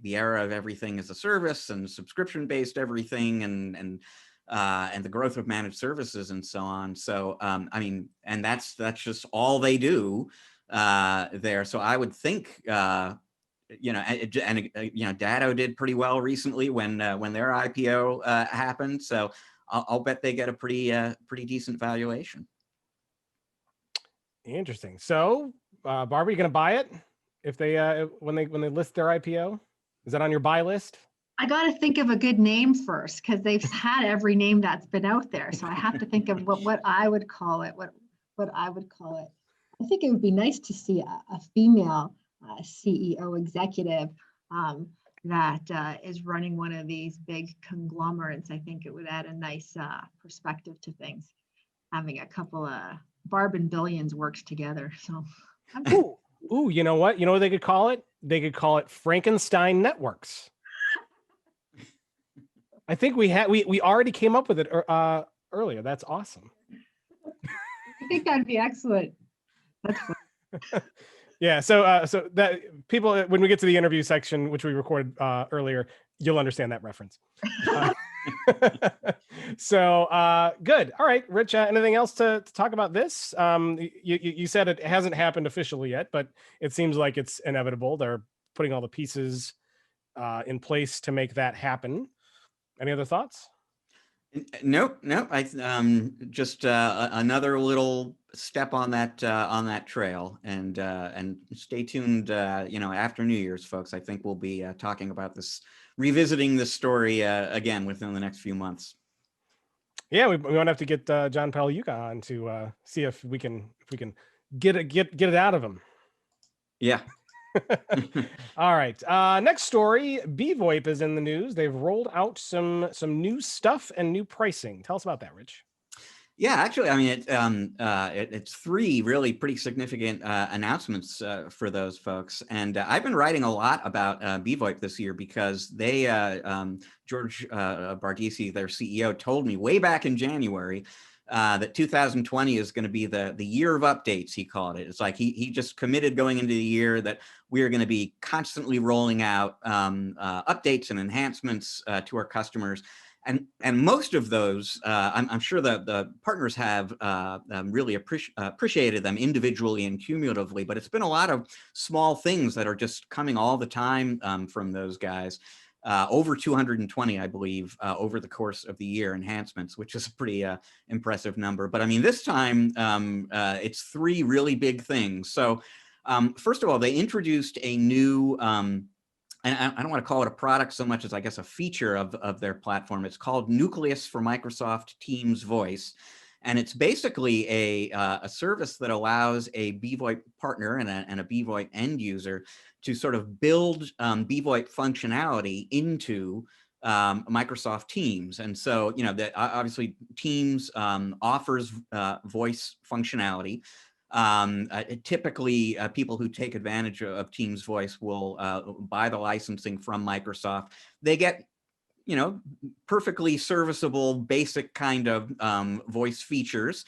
era of everything as a service and subscription based everything and the growth of managed services and so on. So I mean, and that's just all they do there. So I would think, Datto did pretty well recently when their IPO happened. So I'll bet they get a pretty decent valuation. Interesting. So, Barbara, you going to buy it if they when they list their IPO? Is that on your buy list? I got to think of a good name first because they've had every name that's been out there. So I have to think of what I would call it. What I would call it. I think it would be nice to see a female CEO executive that is running one of these big conglomerates. I think it would add a nice perspective to things. Having a couple of Barb and Billions works together. So, ooh, you know what? You know what they could call it? They could call it Frankenstein Networks. I think we already came up with it earlier. That's awesome. I think that'd be excellent. That's fun. Yeah. So that people, when we get to the interview section, which we recorded earlier, you'll understand that reference. So good. All right, Rich. Anything else to talk about this? You said it hasn't happened officially yet, but it seems like it's inevitable. They're putting all the pieces in place to make that happen. Any other thoughts? Nope. I just another little step on that trail, and stay tuned. After New Year's, folks, I think we'll be talking about this, revisiting this story again within the next few months. Yeah, we won't have to get John Paluszkiewicz on to see if we can get it out of him. Yeah. All right. Next story. BVoIP is in the news. They've rolled out some new stuff and new pricing. Tell us about that, Rich. Yeah, actually, I mean, it's three really pretty significant announcements for those folks. And I've been writing a lot about BVoIP this year because they, George Bardisi, their CEO, told me way back in January that 2020 is going to be the year of updates, he called it. It's like he just committed going into the year that we are going to be constantly rolling out updates and enhancements to our customers. And most of those, I'm sure that the partners have really appreciated them individually and cumulatively, but it's been a lot of small things that are just coming all the time from those guys. Over 220, I believe, over the course of the year, enhancements, which is a pretty impressive number. But I mean, this time it's 3 really big things. So first of all, they introduced a new, and I don't want to call it a product so much as I guess a feature of their platform. It's called Nucleus for Microsoft Teams Voice. And it's basically a service that allows a BVoIP partner and a BVoIP end user to sort of build BVoIP functionality into Microsoft Teams. And so, you know, that obviously Teams offers voice functionality. Typically, people who take advantage of Teams Voice will buy the licensing from Microsoft. They get, you know, perfectly serviceable, basic kind of voice features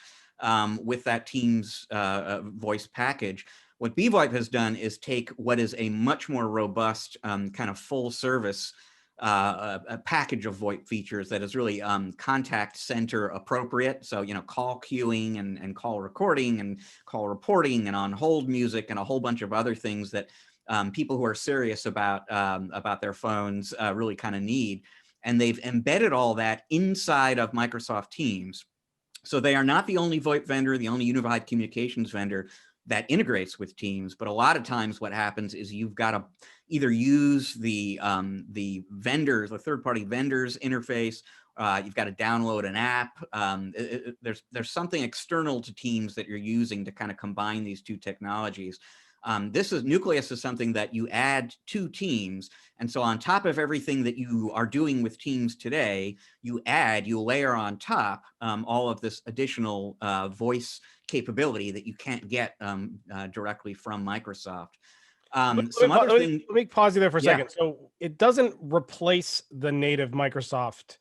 with that Teams voice package. What BVoIP has done is take what is a much more robust kind of full service a package of VoIP features that is really contact center appropriate. So, you know, call queuing and call recording and call reporting and on hold music and a whole bunch of other things that people who are serious about their phones really kind of need. And they've embedded all that inside of Microsoft Teams. So they are not the only VoIP vendor, the only unified communications vendor that integrates with Teams, but a lot of times what happens is you've got to either use the vendors, the third-party vendors interface. You've got to download an app. There's something external to Teams that you're using to kind of combine these two technologies. Nucleus is something that you add to Teams. And so on top of everything that you are doing with Teams today, you layer on top all of this additional voice capability that you can't get directly from Microsoft. Let me pause you there for a second. So it doesn't replace the native Microsoft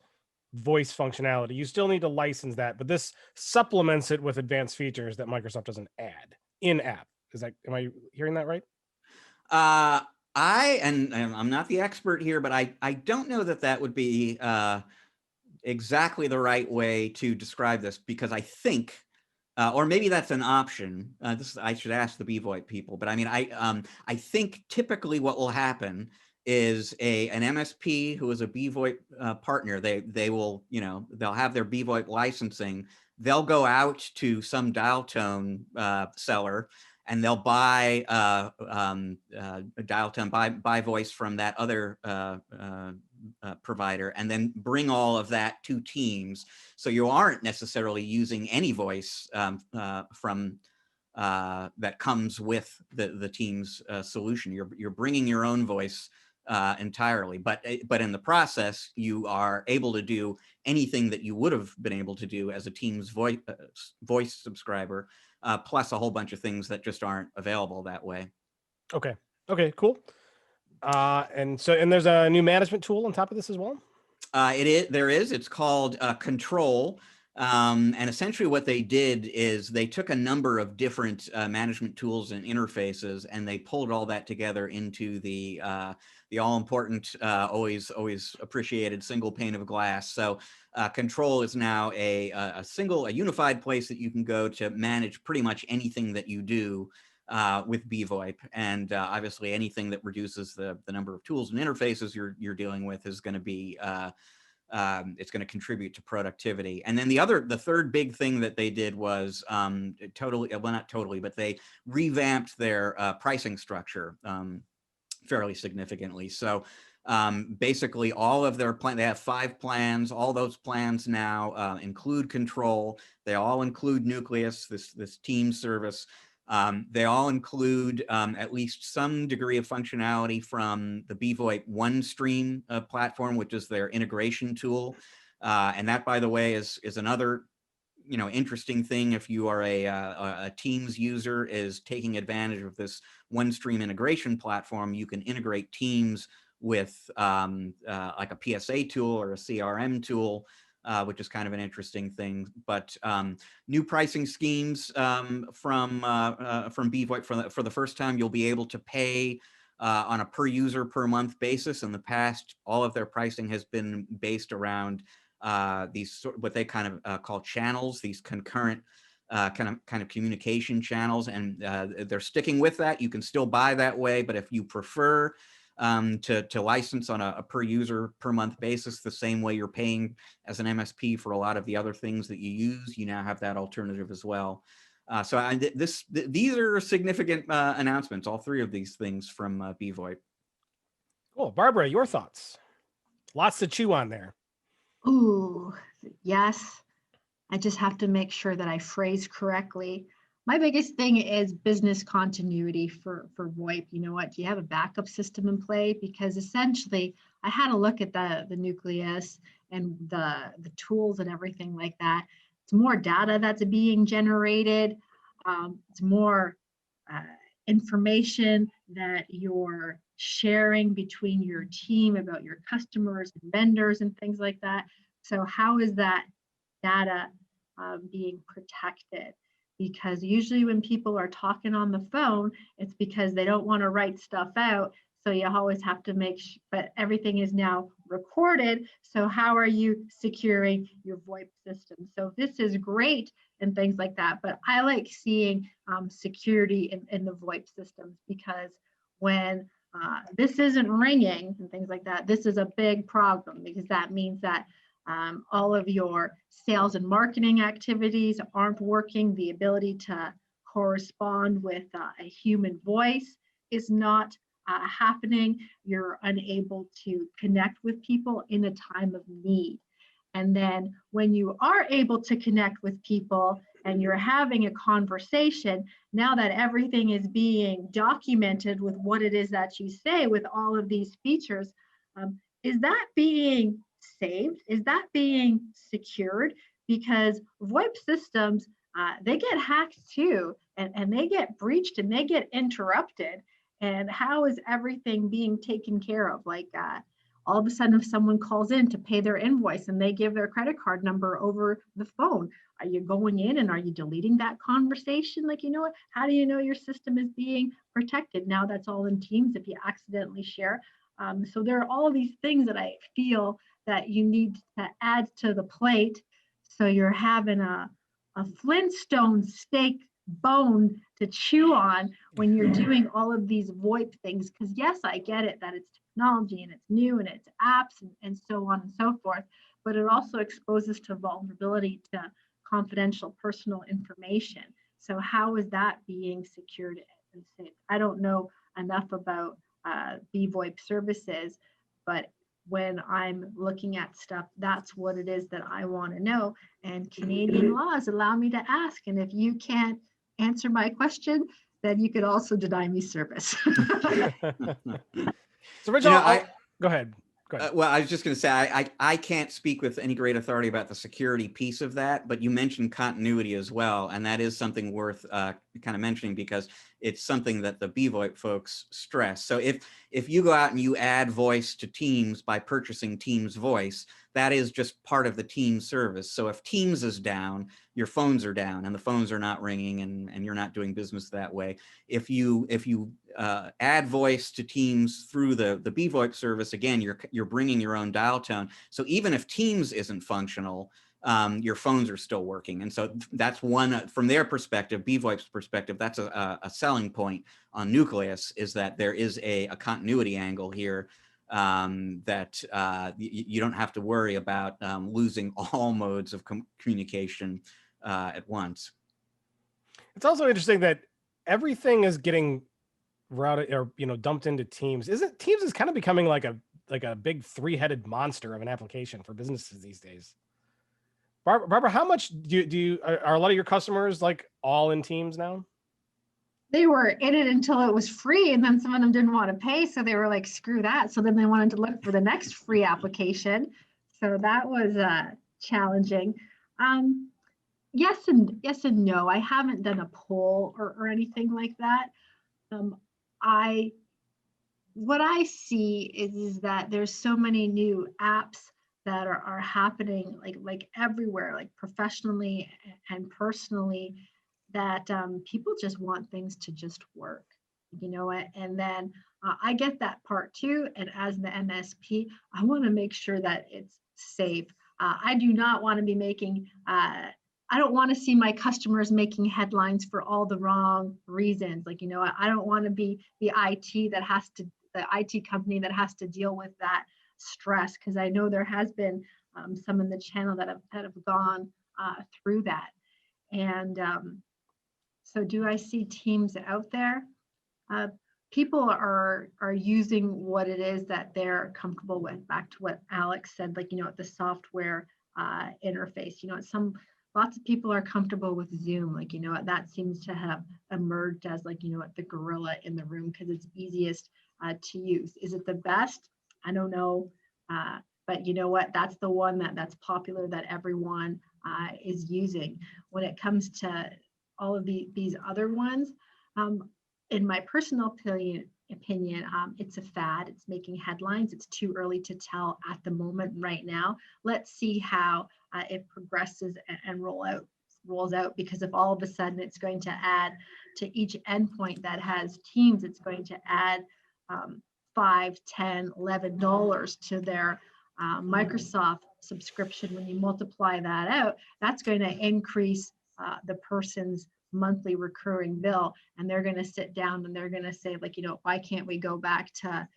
voice functionality. You still need to license that, but this supplements it with advanced features that Microsoft doesn't add in app. Am I hearing that right? I'm not the expert here, but I don't know that would be exactly the right way to describe this, because I think, or maybe that's an option. I should ask the BVoIP people, but I mean, I think typically what will happen is an MSP who is a BVoIP partner. They will, you know, they'll have their BVoIP licensing. They'll go out to some dial tone seller, and they'll buy a dial tone, buy voice from that other provider, and then bring all of that to Teams. So you aren't necessarily using any voice from that comes with the Teams solution. You're bringing your own voice entirely, but in the process, you are able to do anything that you would have been able to do as a Teams voice subscriber, plus a whole bunch of things that just aren't available that way. Okay, cool. And there's a new management tool on top of this as well? There is. It's called Control. And essentially what they did is they took a number of different management tools and interfaces, and they pulled all that together into the all-important, always appreciated single pane of glass. So Control is now a unified place that you can go to manage pretty much anything that you do with BVoIP, and obviously anything that reduces the number of tools and interfaces you're dealing with is going to be it's going to contribute to productivity. And then the third big thing that they did was not totally, but they revamped their pricing structure fairly significantly. So basically all of their they have 5 plans. All those plans now include Control. They all include Nucleus, this team service. They all include at least some degree of functionality from the BVoIP OneStream platform, which is their integration tool. And that, by the way, is another interesting thing. If you are a Teams user, is taking advantage of this OneStream integration platform. You can integrate Teams with like a PSA tool or a CRM tool, which is kind of an interesting thing. But new pricing schemes from BVoIP. For the first time, you'll be able to pay on a per user per month basis. In the past, all of their pricing has been based around what they kind of call channels, these concurrent kind of communication channels, and they're sticking with that. You can still buy that way, but if you prefer to license on a per user per month basis, the same way you're paying as an MSP for a lot of the other things that you use, you now have that alternative as well. So these are significant announcements, all three of these things from BVoIP. Cool. Barbara, your thoughts? Lots to chew on there. Ooh, yes. I just have to make sure that I phrase correctly. My biggest thing is business continuity for VoIP. You know what? Do you have a backup system in play? Because essentially, I had a look at the Nucleus and the tools and everything like that. It's more data that's being generated. It's more information that you're sharing between your team about your customers and vendors and things like that. So how is that data being protected? Because usually when people are talking on the phone, it's because they don't want to write stuff out. So you always have to make sure, but everything is now recorded. So how are you securing your VoIP system? So this is great and things like that. But I like seeing security in the VoIP systems, because when this isn't ringing and things like that, this is a big problem, because that means that all of your sales and marketing activities aren't working. The ability to correspond with a human voice is not happening. You're unable to connect with people in a time of need. And then when you are able to connect with people and you're having a conversation, now that everything is being documented with what it is that you say with all of these features, is that being saved? Is that being secured? Because VoIP systems, they get hacked too, and they get breached and they get interrupted. And how is everything being taken care of? Like all of a sudden, if someone calls in to pay their invoice and they give their credit card number over the phone, are you going in and are you deleting that conversation? Like, you know what? How do you know your system is being protected? Now that's all in Teams if you accidentally share. So there are all these things that I feel that you need to add to the plate. So you're having a Flintstone steak bone to chew on when you're doing all of these VoIP things. Because yes, I get it that it's technology and it's new and it's apps and so on and so forth, but it also exposes to vulnerability to confidential personal information. So how is that being secured and safe? I don't know enough about BVoIP services, but when I'm looking at stuff, that's what it is that I want to know. And Canadian laws allow me to ask. And if you can't answer my question, then you could also deny me service. So Rachel, go ahead. Well, I was just going to say, I can't speak with any great authority about the security piece of that, but you mentioned continuity as well. And that is something worth kind of mentioning, because it's something that the BVoIP folks stress. So if you go out and you add voice to Teams by purchasing Teams voice, that is just part of the Teams service. So if Teams is down, your phones are down and the phones are not ringing and you're not doing business that way. If you add voice to Teams through the BVoIP service, again, you're bringing your own dial tone. So even if Teams isn't functional, your phones are still working. And so that's one, from their perspective, BVoIP's perspective, that's a selling point on Nucleus, is that there is a continuity angle here, that you don't have to worry about losing all modes of communication at once. It's also interesting that everything is getting routed or dumped into Teams. Teams is kind of becoming like a big three-headed monster of an application for businesses these days. Barbara, how much are a lot of your customers like all in Teams now? They were in it until it was free, and then some of them didn't want to pay, so they were like, screw that. So then they wanted to look for the next free application. So that was challenging. Yes and no. I haven't done a poll or anything like that. What I see is that there's so many new apps that are happening like everywhere, like professionally and personally, that people just want things to just work, and then I get that part too. And as the MSP, I want to make sure that it's safe. I do not want to be making, I don't want to see my customers making headlines for all the wrong reasons. Like, I don't want to be the IT company that has to deal with that stress, because I know there has been some in the channel that have gone through that. And so do I see teams out there? People are using what it is that they're comfortable with. Back to what Alex said, like, the software interface, lots of people are comfortable with Zoom. Like, that seems to have emerged as, like, the gorilla in the room, because it's easiest to use. Is it the best? I don't know. But you know what? That's the one that's popular, that everyone is using. When it comes to all of these other ones, in my personal opinion, it's a fad. It's making headlines. It's too early to tell at the moment right now. Let's see how it progresses and rolls out, because if all of a sudden it's going to add to each endpoint that has Teams, it's going to add $5, $10, $11 to their Microsoft subscription. When you multiply that out, that's going to increase the person's monthly recurring bill, and they're going to sit down and they're going to say, like, why can't we go back to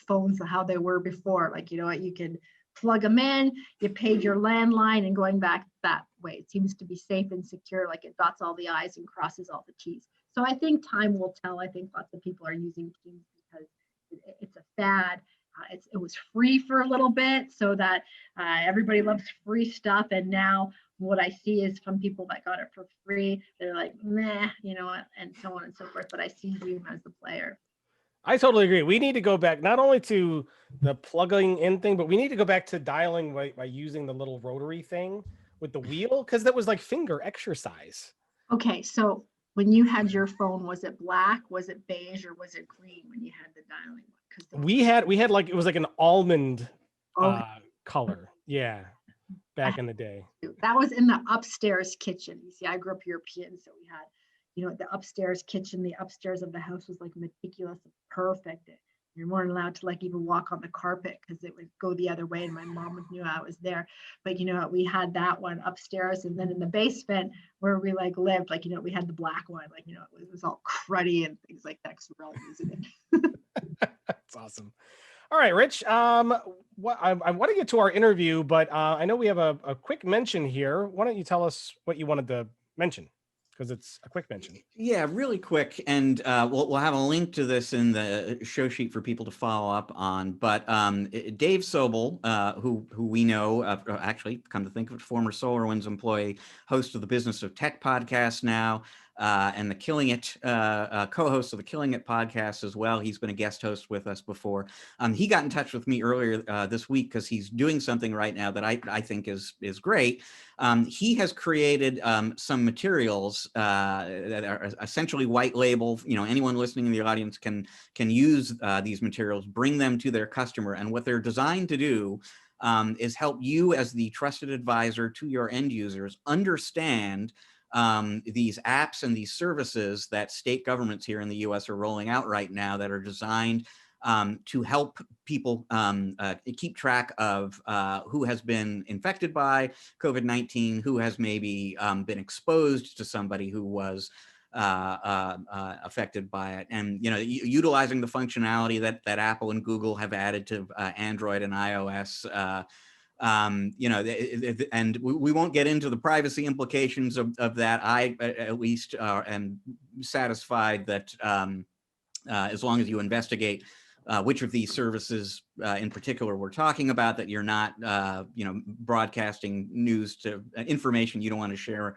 phones how they were before? Like, you can plug them in, you paid your landline, and going back that way, it seems to be safe and secure. Like, it dots all the I's and crosses all the T's. So I think time will tell. I think lots of people are using Teams because it's a fad. It was free for a little bit, so that everybody loves free stuff. And now what I see is from people that got it for free, they're like, meh, and so on and so forth. But I see Zoom as the player. I totally agree. We need to go back not only to the plugging in thing, but we need to go back to dialing by using the little rotary thing with the wheel, because that was like finger exercise. Okay, so when you had your phone, was it black, was it beige, or was it green when you had the dialing? We had like, it was like an almond color. Yeah. Back in the day. That was in the upstairs kitchen. You see, I grew up European, so we had, the upstairs kitchen. The upstairs of the house was like meticulous and perfect. You weren't allowed to like even walk on the carpet because it would go the other way, and my mom knew I was there. But we had that one upstairs, and then in the basement where we like lived, like we had the black one, like it was all cruddy and things like that because we're all using it. That's awesome. All right, Rich. I want to get to our interview, but I know we have a quick mention here. Why don't you tell us what you wanted to mention? Because it's a quick mention. Yeah, really quick, and we'll have a link to this in the show sheet for people to follow up on. But Dave Sobel, who we know, actually, come to think of it, former SolarWinds employee, host of the Business of Tech podcast now, and the Killing It co-host of the Killing It podcast as well. He's been a guest host with us before. He got in touch with me earlier this week because he's doing something right now that I think is great. He has created some materials that are essentially white label. Anyone listening in the audience can use these materials, bring them to their customer, and what they're designed to do is help you as the trusted advisor to your end users understand these apps and these services that state governments here in the US are rolling out right now that are designed to help people keep track of who has been infected by COVID-19, who has maybe been exposed to somebody who was affected by it, and utilizing the functionality that Apple and Google have added to Android and iOS. And we won't get into the privacy implications of that. I at least am satisfied that as long as you investigate which of these services in particular we're talking about, that you're not broadcasting news to information you don't want to share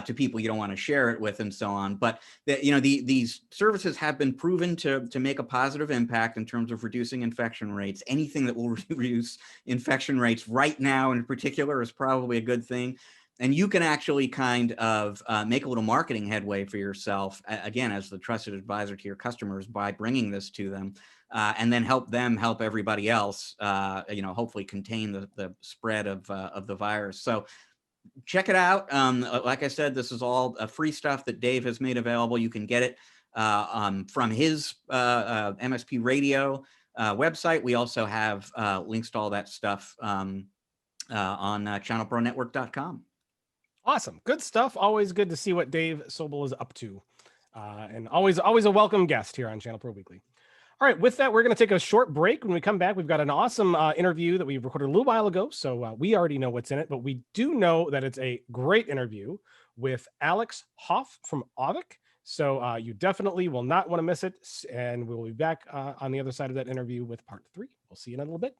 to people you don't want to share it with, and so on. But these services have been proven to make a positive impact in terms of reducing infection rates. Anything that will reduce infection rates right now in particular is probably a good thing. And you can actually kind of make a little marketing headway for yourself, again, as the trusted advisor to your customers, by bringing this to them, and then help them help everybody else, hopefully contain the spread of the virus. So check it out. Like I said, this is all free stuff that Dave has made available. You can get it from his MSP Radio website. We also have links to all that stuff on ChannelProNetwork.com. Awesome. Good stuff. Always good to see what Dave Sobel is up to. And always a welcome guest here on Channel Pro Weekly. All right, with that, we're going to take a short break. When we come back, we've got an awesome interview that we recorded a little while ago. So we already know what's in it, but we do know that it's a great interview with Alex Hoff from Auvik. So you definitely will not want to miss it. And we'll be back on the other side of that interview with part 3. We'll see you in a little bit.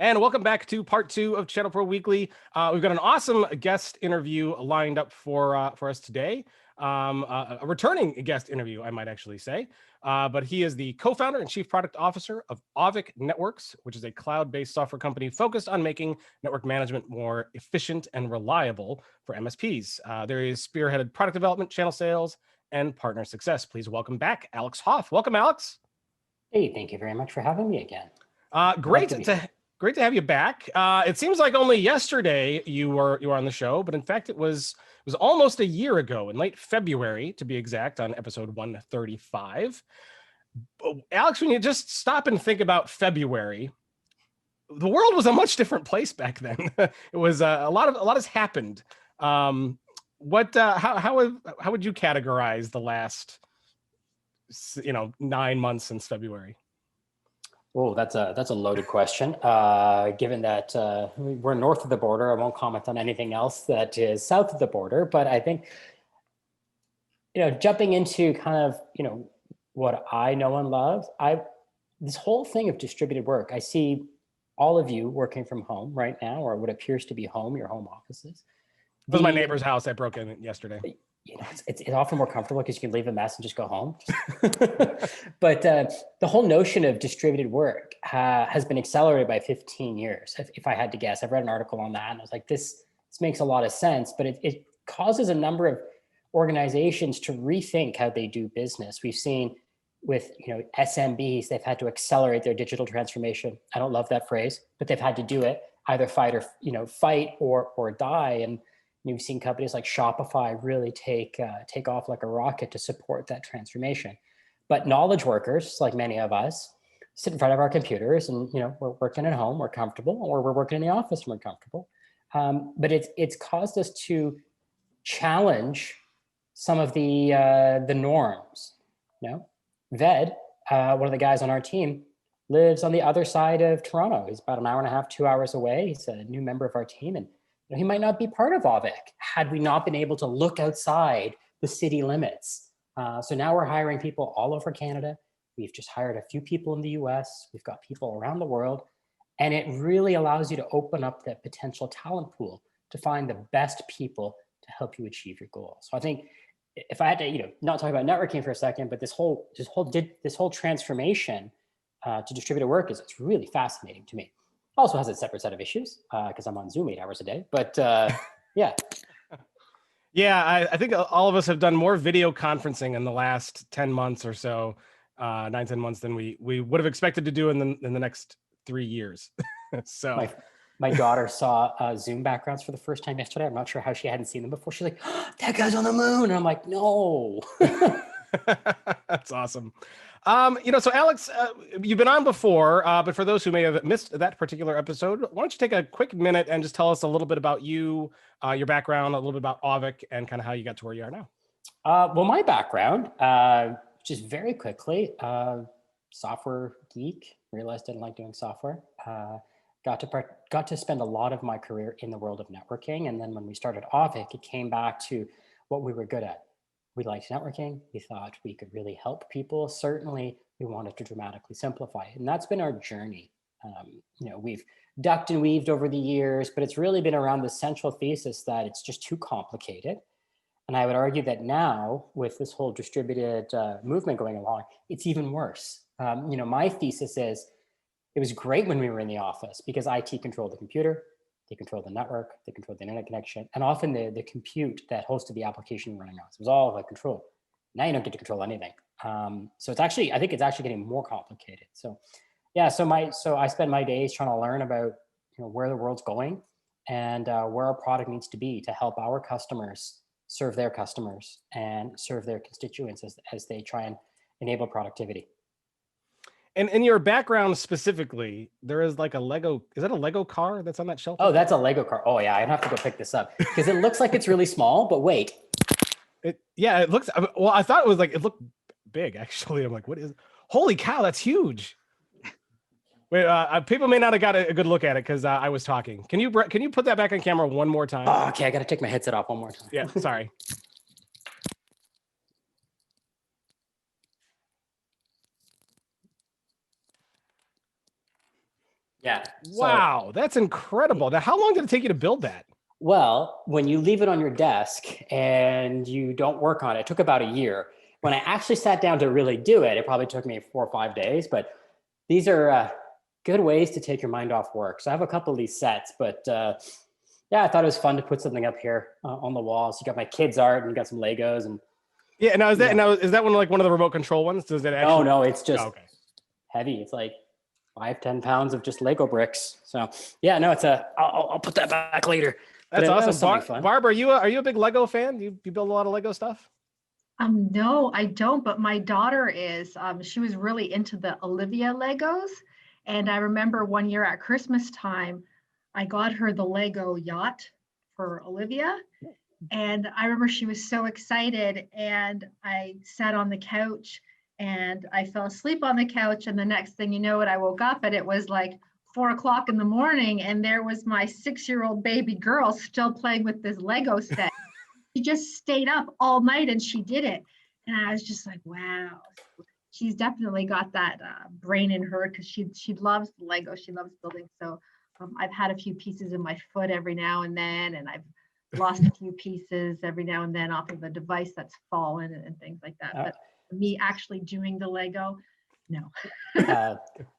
And welcome back to part 2 of Channel Pro Weekly. We've got an awesome guest interview lined up for us today. A returning guest interview, I might actually say. But he is the co-founder and chief product officer of Auvik Networks, which is a cloud-based software company focused on making network management more efficient and reliable for MSPs. There is spearheaded product development, channel sales, and partner success. Please welcome back Alex Hoff. Welcome, Alex. Hey, thank you very much for having me again. Great to have you back. It seems like only yesterday you were on the show, but in fact it was almost a year ago, in late February to be exact, on episode 135. Alex, when you just stop and think about February, the world was a much different place back then. It was a lot has happened. How would you categorize the last 9 months since February? Oh, that's a loaded question. Given that we're north of the border, I won't comment on anything else that is south of the border. But I think, jumping into kind of, what I know and love, this whole thing of distributed work, I see all of you working from home right now, or what appears to be home, your home offices. This was my neighbor's house. I broke in yesterday. It's often more comfortable because you can leave a mess and just go home. But the whole notion of distributed work has been accelerated by 15 years, if I had to guess. I've read an article on that, and I was like, this makes a lot of sense, but it causes a number of organizations to rethink how they do business. We've seen with SMBs, they've had to accelerate their digital transformation. I don't love that phrase, but they've had to do it, either fight or die. And we've seen companies like Shopify really take off like a rocket to support that transformation. But knowledge workers, like many of us, sit in front of our computers and we're working at home, we're comfortable, or we're working in the office and we're comfortable. But it's caused us to challenge some of the norms. Ved, one of the guys on our team, lives on the other side of Toronto. He's about an hour and a half, 2 hours away. He's a new member of our team, and he might not be part of Auvik had we not been able to look outside the city limits. So now we're hiring people all over Canada. We've just hired a few people in the US. We've got people around the world. And it really allows you to open up that potential talent pool to find the best people to help you achieve your goals. So I think if I had to, not talk about networking for a second, but this whole transformation to distributed work it's really fascinating to me. Also has a separate set of issues because I'm on Zoom 8 hours a day. But yeah. Yeah, I think all of us have done more video conferencing in the last 10 months or so, 9-10 months than we would have expected to do in the next 3 years. So my daughter saw Zoom backgrounds for the first time yesterday. I'm not sure how she hadn't seen them before. She's like, oh, that guy's on the moon. And I'm like, no. That's awesome. So Alex, you've been on before, but for those who may have missed that particular episode, why don't you take a quick minute and just tell us a little bit about you, your background, a little bit about Auvik, and kind of how you got to where you are now. Well, my background, just very quickly, software geek, realized I didn't like doing software. Got to spend a lot of my career in the world of networking. And then when we started Auvik, it came back to what we were good at. We liked networking. We thought we could really help people. Certainly, we wanted to dramatically simplify it. And that's been our journey. We've ducked and weaved over the years, but it's really been around the central thesis that it's just too complicated. And I would argue that now, with this whole distributed movement going along, it's even worse. My thesis is it was great when we were in the office because IT controlled the computer, they controlled the network, they controlled the internet connection, and often the compute that hosted the application running on. So it was all like control. Now you don't get to control anything. So I think it's actually getting more complicated. So yeah, so I spend my days trying to learn about where the world's going and where our product needs to be to help our customers serve their customers and serve their constituents as they try and enable productivity. And in your background specifically, there is like a Lego. Is that a Lego car that's on that shelf? Oh, that's a Lego car. Oh yeah, I'd have to go pick this up because it looks like it's really small, but wait. Yeah, it looks, well, I thought it was like, it looked big actually. I'm like, what is, holy cow, that's huge. Wait, people may not have got a good look at it because I was talking. Can you put that back on camera one more time? Oh, okay, I got to take my headset off one more time. Yeah, sorry. Yeah. Wow, that's incredible. Now, how long did it take you to build that? Well, when you leave it on your desk and you don't work on it, it took about a year. When I actually sat down to really do it, it probably took me 4 or 5 days, but these are good ways to take your mind off work. So I have a couple of these sets, but yeah, I thought it was fun to put something up here on the wall. So you got my kids' art and you got some Legos and. Yeah, now is that one like one of the remote control ones? Does that actually? No, it's just okay. Heavy. It's like 5-10 pounds of just Lego bricks. So yeah, no, I'll put that back later. That's awesome. Fun. Barbara, are you a big Lego fan? You build a lot of Lego stuff? No, I don't, but my daughter is. She was really into the Olivia Legos. And I remember one year at Christmas time, I got her the Lego yacht for Olivia. And I remember she was so excited, and I sat on the couch and I fell asleep on the couch. And the next thing you know, I woke up and it was like 4 o'clock in the morning, and there was my 6-year-old baby girl still playing with this Lego set. She just stayed up all night and she did it. And I was just like, wow, she's definitely got that brain in her, because she loves Lego. She loves building. So I've had a few pieces in my foot every now and then, and I've lost a few pieces every now and then off of a device that's fallen and things like that. But me actually doing the Lego, no.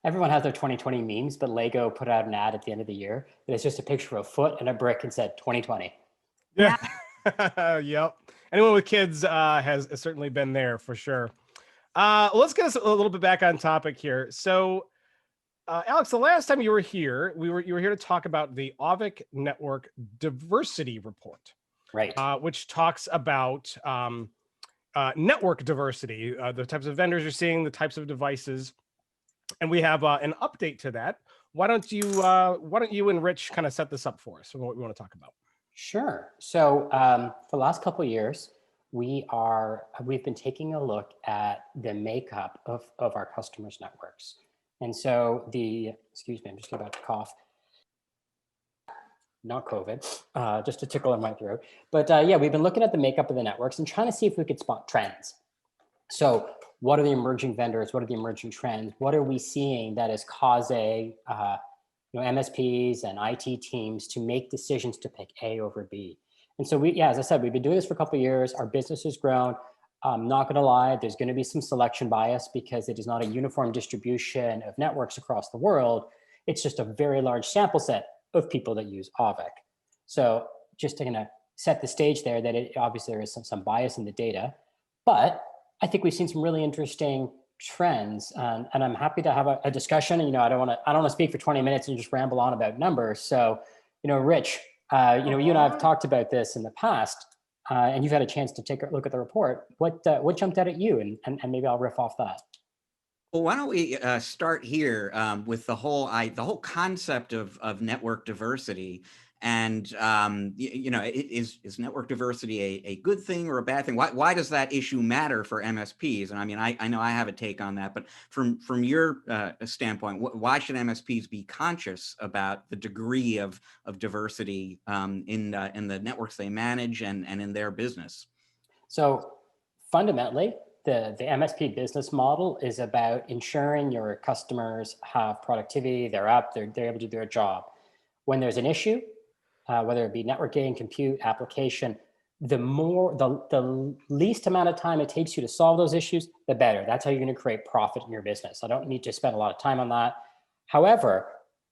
Everyone has their 2020 memes, but Lego put out an ad at the end of the year. It's just a picture of a foot and a brick and said 2020. Yeah. Yep. Anyone with kids has certainly been there for sure. Let's get us a little bit back on topic here. So, Alex, the last time you were here, you were here to talk about the Auvik Network Diversity Report, right? Which talks about network diversity, the types of vendors you're seeing, the types of devices, and we have an update to that. Why don't you and Rich kind of set this up for us? What we want to talk about? Sure. So for the last couple of years, we've been taking a look at the makeup of our customers' networks. And so excuse me, I'm just about to cough. Not COVID, just a tickle in my throat. But yeah, we've been looking at the makeup of the networks and trying to see if we could spot trends. So what are the emerging vendors? What are the emerging trends? What are we seeing that is causing MSPs and IT teams to make decisions to pick A over B? And so as I said, we've been doing this for a couple of years. Our business has grown. I'm not going to lie, there's going to be some selection bias because it is not a uniform distribution of networks across the world. It's just a very large sample set of people that use Auvik. So just to kind of set the stage there, that obviously there is some bias in the data, but I think we've seen some really interesting trends, and I'm happy to have a discussion. I don't want to speak for 20 minutes and just ramble on about numbers. So, Rich, you and I have talked about this in the past, and you've had a chance to take a look at the report. What jumped out at you, and maybe I'll riff off that. Well, why don't we start here with the whole concept of network diversity, and is network diversity a good thing or a bad thing? Why does that issue matter for MSPs? And I mean, I know I have a take on that, but from your standpoint, why should MSPs be conscious about the degree of diversity in the networks they manage and in their business? So fundamentally, the MSP business model is about ensuring your customers have productivity, they're up, they're able to do their job. When there's an issue, whether it be networking, compute, application, the least amount of time it takes you to solve those issues, the better. That's how you're going to create profit in your business. I don't need to spend a lot of time on that. However,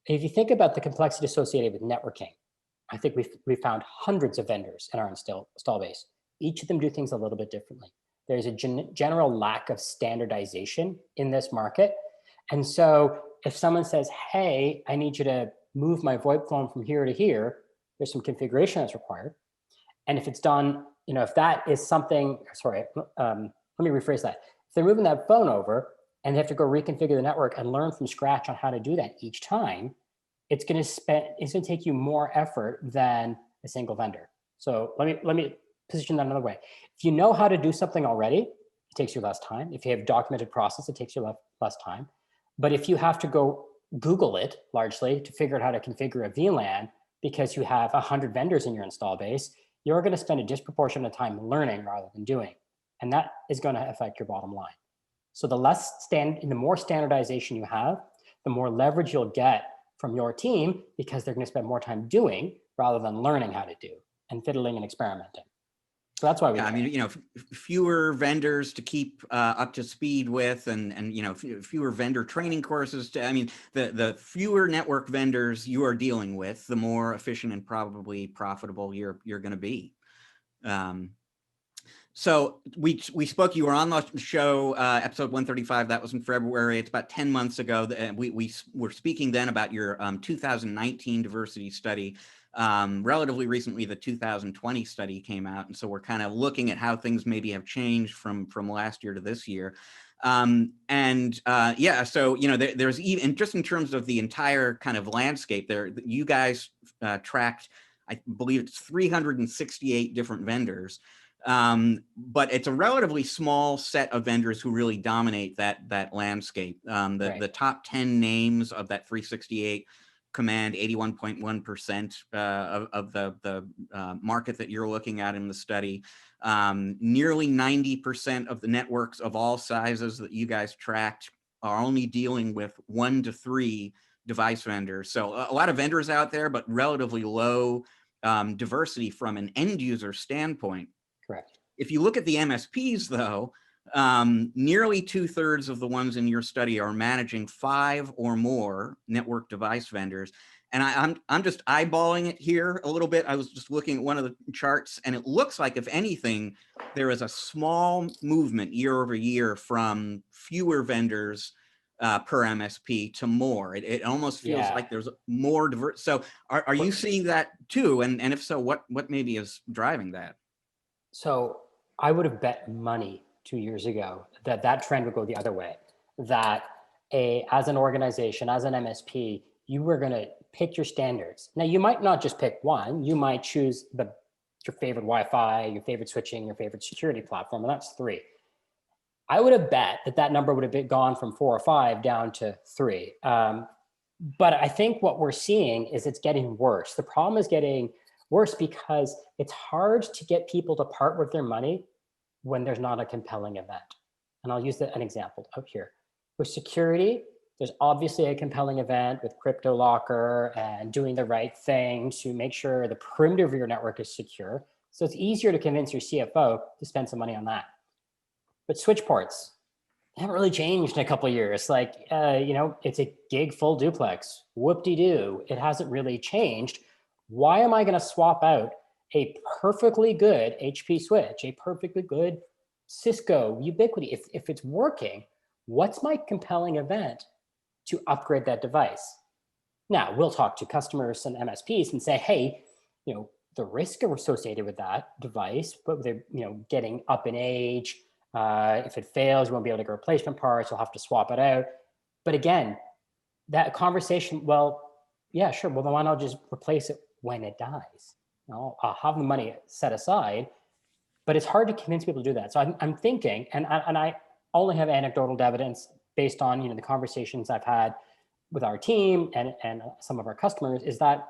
if you think about the complexity associated with networking, I think we've found hundreds of vendors in our install base. Each of them do things a little bit differently. There's a general lack of standardization in this market. And so if someone says, hey, I need you to move my VoIP phone from here to here, there's some configuration that's required. And if it's done, if that is something, sorry, let me rephrase that. If they're moving that phone over, and they have to go reconfigure the network and learn from scratch on how to do that each time, it's going to take you more effort than a single vendor. So let me position that another way. If you know how to do something already, it takes you less time. If you have documented process, it takes you less time. But if you have to go Google it largely to figure out how to configure a VLAN because you have 100 vendors in your install base, you're going to spend a disproportionate time learning rather than doing. And that is going to affect your bottom line. So the more standardization you have, the more leverage you'll get from your team because they're going to spend more time doing rather than learning how to do and fiddling and experimenting. So that's why we. Yeah, I mean, you know, fewer vendors to keep up to speed with, and you know, fewer vendor training courses. I mean, the fewer network vendors you are dealing with, the more efficient and probably profitable you're going to be. So we spoke. You were on the show, episode 135. That was in February. It's about 10 months ago. We were speaking then about your 2019 diversity study. Relatively recently, the 2020 study came out, and so we're kind of looking at how things maybe have changed from last year to this year. Yeah, so you know, there's even just in terms of the entire kind of landscape there, you guys tracked, I believe it's 368 different vendors. But it's a relatively small set of vendors who really dominate that landscape. The top 10 names of that 368 command 81.1% of the market that you're looking at in the study. Nearly 90% of the networks of all sizes that you guys tracked are only dealing with 1 to 3 device vendors. So a lot of vendors out there, but relatively low diversity from an end user standpoint. Correct. If you look at the MSPs, though, nearly 2/3 of the ones in your study are managing 5 or more network device vendors. And I'm just eyeballing it here a little bit. I was just looking at one of the charts, and it looks like, if anything, there is a small movement year over year from fewer vendors per MSP to more. It almost feels like there's more diverse. So are you seeing that too? And if so, what maybe is driving that? So I would have bet money 2 years ago that trend would go the other way, that as an organization, as an MSP, you were going to pick your standards. Now, you might not just pick one. You might choose your favorite Wi-Fi, your favorite switching, your favorite security platform, and that's 3. I would have bet that number would have gone from 4 or 5 down to 3. But I think what we're seeing is it's getting worse. The problem is getting worse because it's hard to get people to part with their money when there's not a compelling event. And I'll use an example out here. With security, there's obviously a compelling event with crypto locker and doing the right thing to make sure the perimeter of your network is secure. So it's easier to convince your CFO to spend some money on that. But switch ports haven't really changed in a couple of years. Like, you know, it's a gig full duplex, whoop-de-doo. It hasn't really changed. Why am I going to swap out a perfectly good HP switch, a perfectly good Cisco Ubiquiti? If it's working, what's my compelling event to upgrade that device? Now, we'll talk to customers and MSPs and say, hey, you know, the risk associated with that device, but they're, you know, getting up in age. If it fails, you won't be able to get replacement parts. You'll have to swap it out. But again, that conversation, well, yeah, sure. Well, then why not just replace it when it dies? You know, I'll have the money set aside, but it's hard to convince people to do that. So I'm thinking, and I only have anecdotal evidence based on, you know, the conversations I've had with our team and some of our customers, is that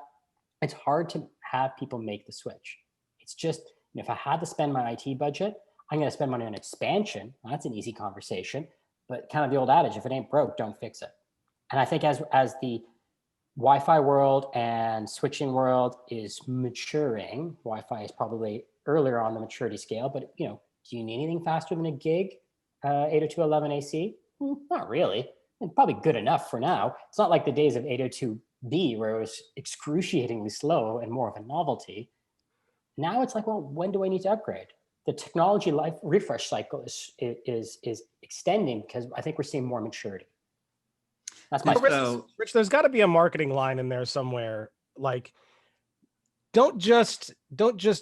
it's hard to have people make the switch. It's just, you know, if I had to spend my IT budget, I'm going to spend money on expansion. Well, that's an easy conversation, but kind of the old adage, if it ain't broke, don't fix it. And I think as the Wi-Fi world and switching world is maturing, Wi-Fi is probably earlier on the maturity scale, but, you know, do you need anything faster than a gig 802.11ac? Not really. It's probably good enough for now. It's not like the days of 802b where it was excruciatingly slow and more of a novelty. Now it's like, well, when do I need to upgrade? The technology life refresh cycle is extending because I think we're seeing more maturity. That's my Rich, there's got to be a marketing line in there somewhere. Like, don't just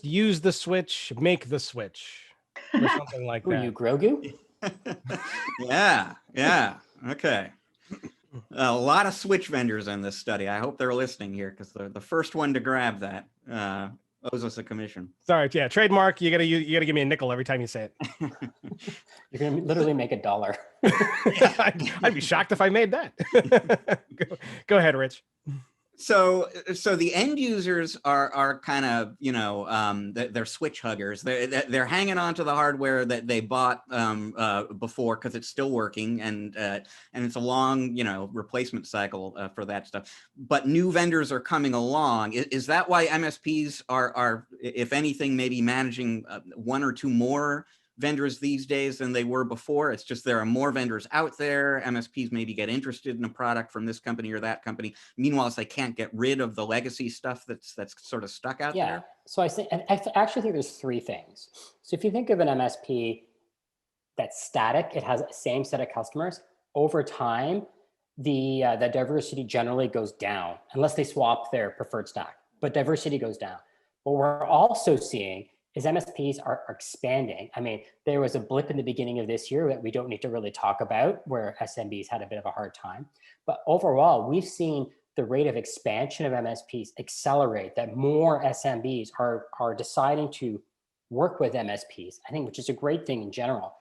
use the switch, make the switch, or something like that. Who are you, Grogu? Yeah. Okay. A lot of switch vendors in this study. I hope they're listening here, because the first one to grab that owes us a commission. Sorry, yeah, trademark. You gotta give me a nickel every time you say it. You're going to literally make $1. Yeah, I'd be shocked if I made that. Go ahead, Rich. So the end users are kind of, they're switch huggers. They're hanging on to the hardware that they bought before, because it's still working, and it's a long, replacement cycle for that stuff. But new vendors are coming along. Is that why MSPs are, if anything, maybe managing one or two more vendors these days than they were before? It's just there are more vendors out there. MSPs maybe get interested in a product from this company or that company. Meanwhile, they can't get rid of the legacy stuff that's sort of stuck out there. So I actually think there's three things. So if you think of an MSP that's static, it has the same set of customers. Over time, the diversity generally goes down, unless they swap their preferred stack, but diversity goes down. What we're also seeing is MSPs are expanding. I mean, there was a blip in the beginning of this year that we don't need to really talk about, where SMBs had a bit of a hard time. But overall, we've seen the rate of expansion of MSPs accelerate, that more SMBs are deciding to work with MSPs, I think, which is a great thing in general.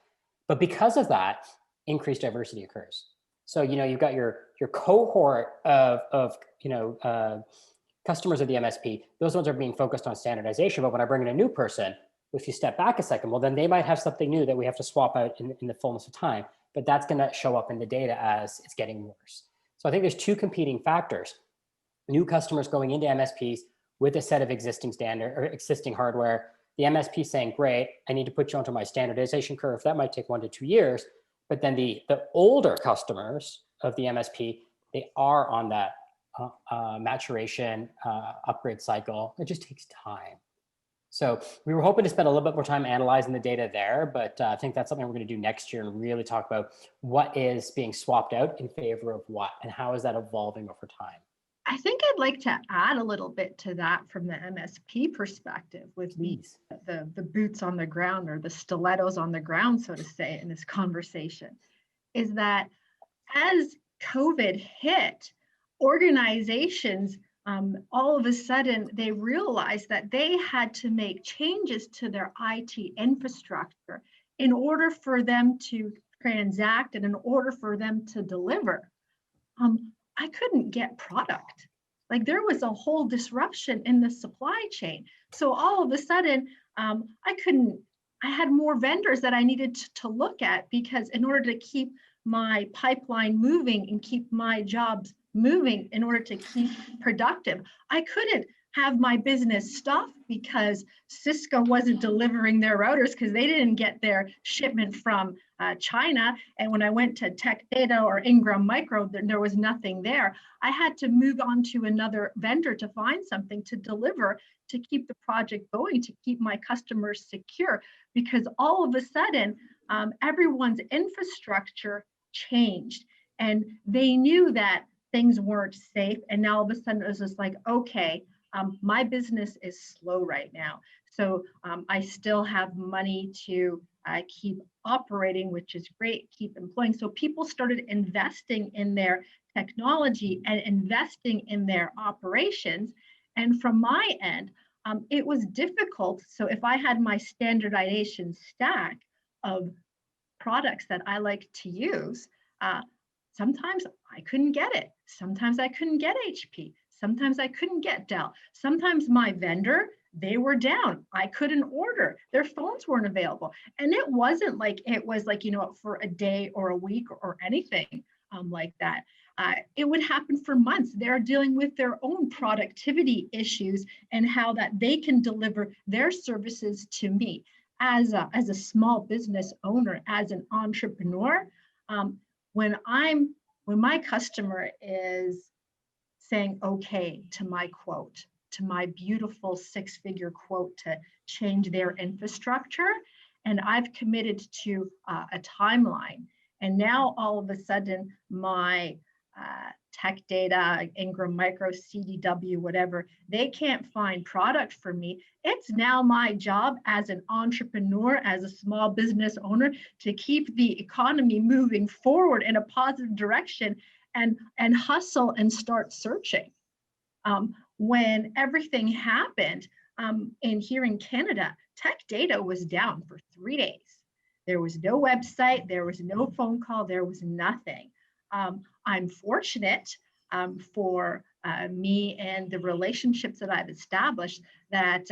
But because of that, increased diversity occurs. So, you've got your cohort of customers of the MSP, those ones are being focused on standardization. But when I bring in a new person, if you step back a second, well, then they might have something new that we have to swap out in the fullness of time. But that's going to show up in the data as it's getting worse. So I think there's two competing factors. New customers going into MSPs with a set of existing hardware. The MSP saying, great, I need to put you onto my standardization curve. That might take 1 to 2 years. But then the older customers of the MSP, they are on that maturation upgrade cycle. It just takes time. So we were hoping to spend a little bit more time analyzing the data there, but I think that's something we're going to do next year, and really talk about what is being swapped out in favor of what, and how is that evolving over time. I think I'd like to add a little bit to that from the MSP perspective, with the boots on the ground, or the stilettos on the ground, so to say, in this conversation, is that as COVID hit, organizations all of a sudden they realized that they had to make changes to their IT infrastructure in order for them to transact and in order for them to deliver. I couldn't get product. Like, there was a whole disruption in the supply chain. So all of a sudden, I had more vendors that I needed to look at, because in order to keep my pipeline moving and keep my jobs moving, in order to keep productive, I couldn't have my business stop because Cisco wasn't delivering their routers because they didn't get their shipment from China. And when I went to Tech Data or Ingram Micro, there was nothing there. I had to move on to another vendor to find something to deliver, to keep the project going, to keep my customers secure, because all of a sudden, everyone's infrastructure changed, and they knew that things weren't safe. And now all of a sudden it was just like, okay, my business is slow right now. So I still have money to keep operating, which is great, keep employing. So people started investing in their technology and investing in their operations. And from my end, it was difficult. So if I had my standardization stack of products that I like to use, sometimes I couldn't get it. Sometimes I couldn't get HP. Sometimes I couldn't get Dell. Sometimes my vendor, they were down. I couldn't order. Their phones weren't available. And it wasn't like, it was like, for a day or a week or anything like that. It would happen for months. They're dealing with their own productivity issues and how that they can deliver their services to me as a small business owner, as an entrepreneur. When my customer is saying okay to my quote, to my beautiful 6-figure quote to change their infrastructure, and I've committed to a timeline, and now all of a sudden my Tech Data, Ingram Micro, CDW, whatever, they can't find product for me. It's now my job as an entrepreneur, as a small business owner, to keep the economy moving forward in a positive direction and hustle and start searching. When everything happened here in Canada, Tech Data was down for 3 days. There was no website, there was no phone call, there was nothing. I'm fortunate for me and the relationships that I've established that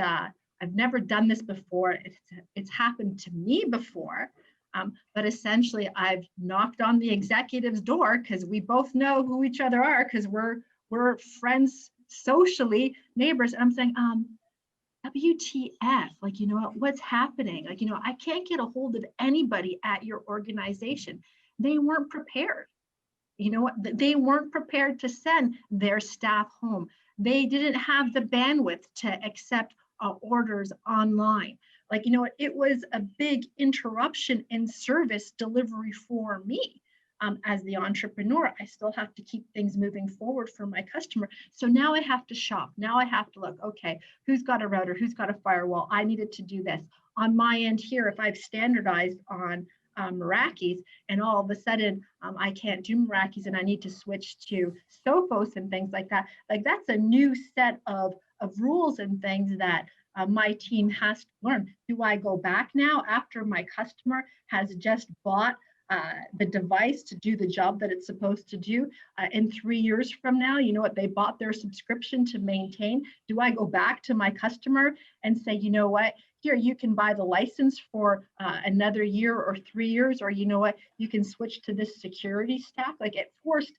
I've never done this before. It's happened to me before, but essentially I've knocked on the executive's door because we both know who each other are because we're friends socially, neighbors. And I'm saying, WTF, like, you know, what's happening? Like, you know, I can't get a hold of anybody at your organization. They weren't prepared. You know what? They weren't prepared to send their staff home. They didn't have the bandwidth to accept orders online. Like, you know what? It was a big interruption in service delivery for me. As the entrepreneur, I still have to keep things moving forward for my customer. So now I have to shop. Now I have to look, okay, who's got a router? Who's got a firewall? I needed to do this. On my end here, if I've standardized on Meraki's and all of a sudden I can't do Meraki's and I need to switch to Sophos and things like that, like that's a new set of rules and things that my team has to learn. Do I go back now after my customer has just bought the device to do the job that it's supposed to do in 3 years from now? You know what, they bought their subscription to maintain. Do I go back to my customer and say, you know what, here you can buy the license for another year or 3 years, or you know what, you can switch to this security stack? Like, it forced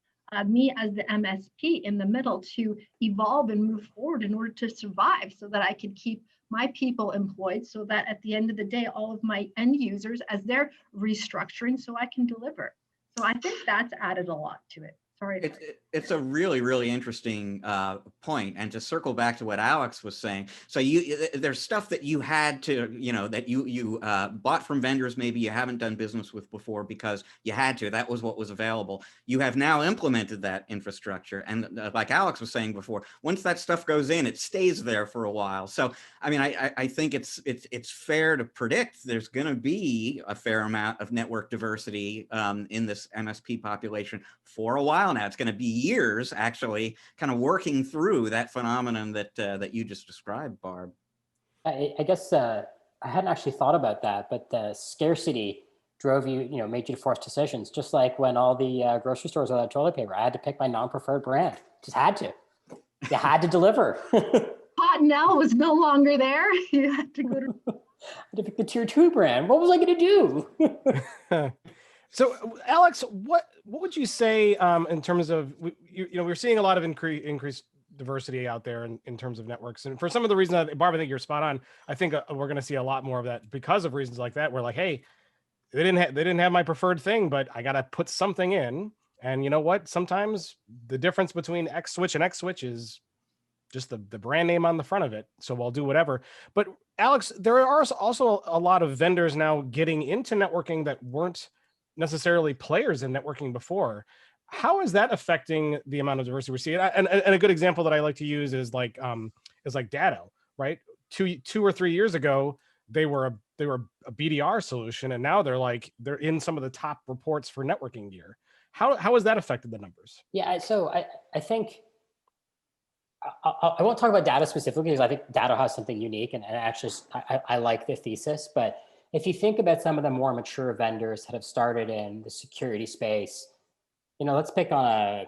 me as the MSP in the middle to evolve and move forward in order to survive so that I could keep my people employed, so that at the end of the day, all of my end users, as they're restructuring, so I can deliver. So I think that's added a lot to it. Sorry. It's a really, really interesting point. And to circle back to what Alex was saying, so there's stuff that you had to, you know, that you bought from vendors maybe you haven't done business with before because you had to. That was what was available. You have now implemented that infrastructure, and like Alex was saying before, once that stuff goes in, it stays there for a while. So I mean, I think it's fair to predict there's going to be a fair amount of network diversity in this MSP population for a while now. It's going to be years actually kind of working through that phenomenon that you just described, Barb. I guess I hadn't actually thought about that, but the scarcity drove made you to force decisions. Just like when all the grocery stores without toilet paper, I had to pick my non-preferred brand. Just had to. You had to deliver. Cottonelle was no longer there. You had to go to. I had to pick the tier 2 brand. What was I going to do? So, Alex, what would you say in terms of, we're seeing a lot of increased diversity out there in terms of networks, and for some of the reasons that, Barb, I think you're spot on. I think we're going to see a lot more of that because of reasons like that. We're like, hey, they didn't have my preferred thing, but I got to put something in, and you know what? Sometimes the difference between X switch and X switch is just the brand name on the front of it. So I'll do whatever. But Alex, there are also a lot of vendors now getting into networking that weren't necessarily players in networking before. How is that affecting the amount of diversity we're seeing? And a good example that I like to use is like Datto, right? Two or 3 years ago, they were a BDR solution, and now they're in some of the top reports for networking gear. How has that affected the numbers? Yeah, so I think I won't talk about Datto specifically because I think Datto has something unique, and actually I like the thesis. But if you think about some of the more mature vendors that have started in the security space, let's pick on a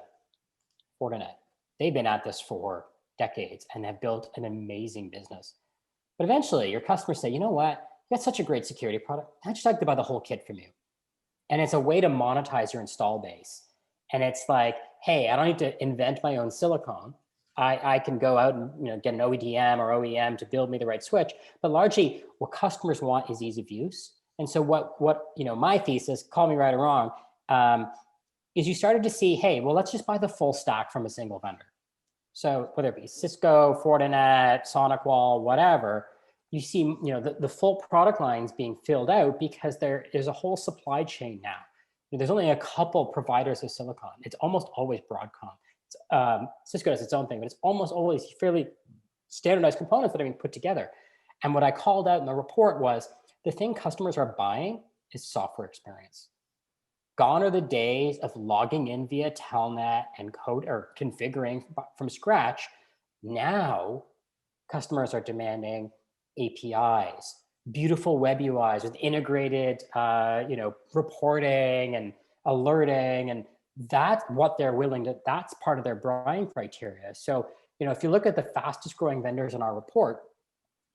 Fortinet. They've been at this for decades and have built an amazing business. But eventually your customers say, you know what, you got such a great security product, I'd just like to buy the whole kit from you. And it's a way to monetize your install base. And it's like, hey, I don't need to invent my own silicon. I can go out and get an OEM or OEM to build me the right switch. But largely what customers want is ease of use. And so what my thesis, call me right or wrong, is you started to see, hey, well, let's just buy the full stack from a single vendor. So whether it be Cisco, Fortinet, SonicWall, whatever, you see the full product lines being filled out because there is a whole supply chain now. There's only a couple providers of silicon. It's almost always Broadcom. Cisco does its own thing, but it's almost always fairly standardized components that are being put together. And what I called out in the report was the thing customers are buying is software experience. Gone are the days of logging in via Telnet and code or configuring from scratch. Now, customers are demanding APIs, beautiful web UIs with integrated, reporting and alerting, and that's what they're willing to. That's part of their buying criteria. So, if you look at the fastest growing vendors in our report,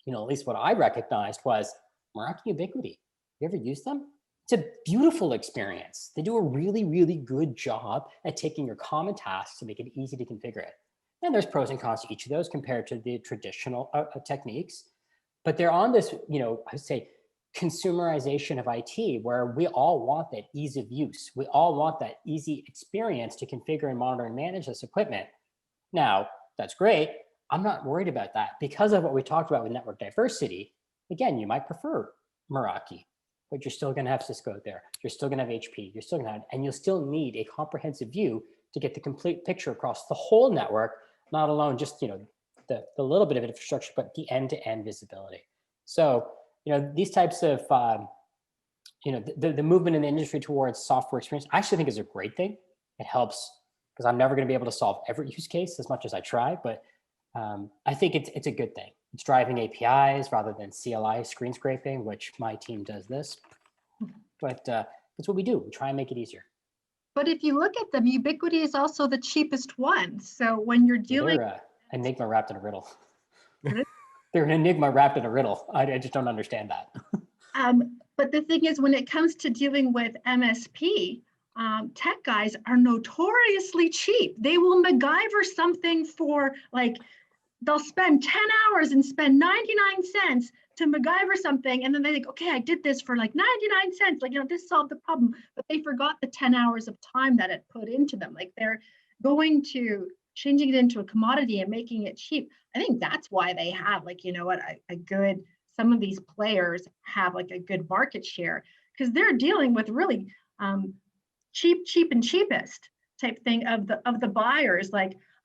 at least what I recognized was Meraki Ubiquity. You ever use them? It's a beautiful experience. They do a really, really good job at taking your common tasks to make it easy to configure it. And there's pros and cons to each of those compared to the traditional techniques. But they're on this, I'd say, consumerization of IT, where we all want that ease of use. We all want that easy experience to configure and monitor and manage this equipment. Now, that's great. I'm not worried about that because of what we talked about with network diversity. Again, you might prefer Meraki, but you're still going to have Cisco there. You're still going to have HP. You're still going to have, and you'll still need a comprehensive view to get the complete picture across the whole network, not alone just the little bit of infrastructure, but the end-to-end visibility. So these types of the movement in the industry towards software experience, I actually think is a great thing. It helps because I'm never going to be able to solve every use case as much as I try, but I think it's a good thing. It's driving APIs rather than CLI screen scraping, which my team does this. But it's what we do. We try and make it easier. But if you look at them, Ubiquity is also the cheapest one. So when you're dealing, they're enigma wrapped in a riddle. They're an enigma wrapped in a riddle. I just don't understand that. But the thing is, when it comes to dealing with MSP, tech guys are notoriously cheap. They will MacGyver something for they'll spend 10 hours and spend 99 cents to MacGyver something. And then they think, okay, I did this for 99 cents. This solved the problem, but they forgot the 10 hours of time that it put into them. They're going to changing it into a commodity and making it cheap. I think that's why they have a good, some of these players have a good market share because they're dealing with really cheap and cheapest type thing of the buyers.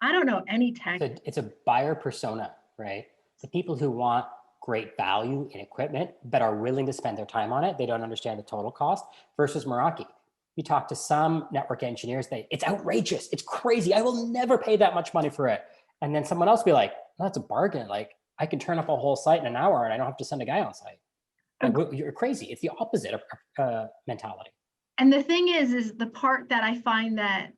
I don't know any tech. It's a buyer persona, right? The people who want great value in equipment, but are willing to spend their time on it. They don't understand the total cost versus Meraki. You talk to some network engineers, it's outrageous. It's crazy. I will never pay that much money for it. And then someone else will be like, oh, that's a bargain. I can turn up a whole site in an hour and I don't have to send a guy on site. You're crazy. It's the opposite of mentality. And the thing is the part that I find that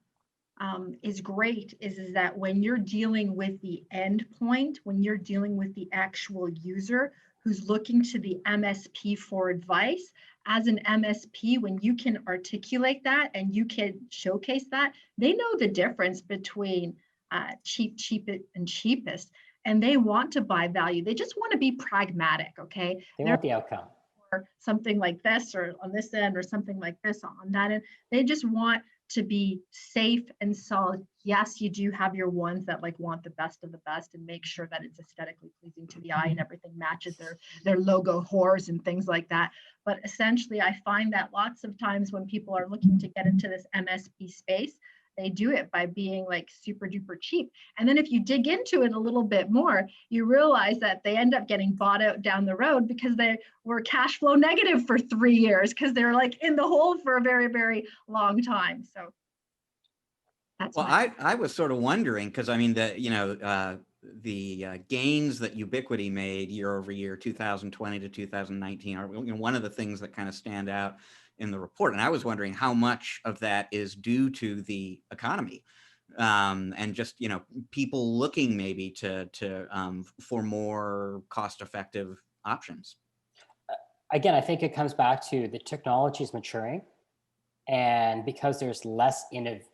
is great is that when you're dealing with the endpoint, when you're dealing with the actual user who's looking to the MSP for advice, as an MSP, when you can articulate that and you can showcase that, they know the difference between cheap, and cheapest, and they want to buy value. They just want to be pragmatic, okay? They want the outcome. Or something like this, or on this end, or something like this on that end. They just want to be safe and solid. Yes, you do have your ones that want the best of the best and make sure that it's aesthetically pleasing to the eye and everything matches their logo whores and things like that. But essentially, I find that lots of times when people are looking to get into this MSP space, they do it by being super duper cheap. And then if you dig into it a little bit more, you realize that they end up getting bought out down the road because they were cash flow negative for 3 years because they're in the hole for a very, very long time. So that's I was sort of wondering because the gains that Ubiquity made year over year, 2020 to 2019, are one of the things that kind of stand out in the report. And I was wondering how much of that is due to the economy and just, people looking maybe to for more cost-effective options. Again, I think it comes back to the technology is maturing. And because there's I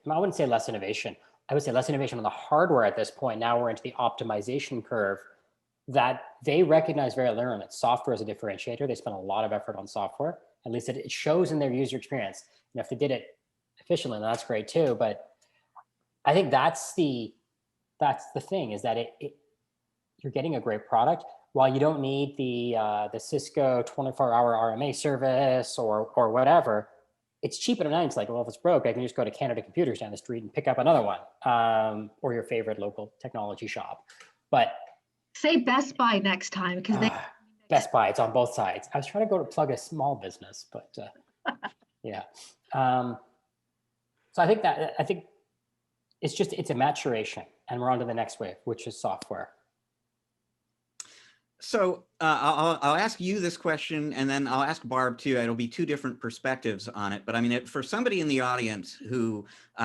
wouldn't say less innovation. I would say less innovation on the hardware at this point. Now we're into the optimization curve that they recognize very early that software is a differentiator. They spend a lot of effort on software. At least it shows in their user experience. If they did it efficiently, that's great too. But I think that's the thing is that you're getting a great product while you don't need the Cisco 24-hour RMA service or whatever. it's cheap at a night. It's like, well, if it's broke, I can just go to Canada Computers down the street and pick up another one, or your favorite local technology shop. But say Best Buy next time, because they Best Buy, it's on both sides. I was trying to go to plug a small business, but yeah. So I think it's a maturation, and we're on to the next wave, which is software. So I'll ask you this question, and then I'll ask Barb too. It'll be two different perspectives on it. But I mean, for somebody in the audience who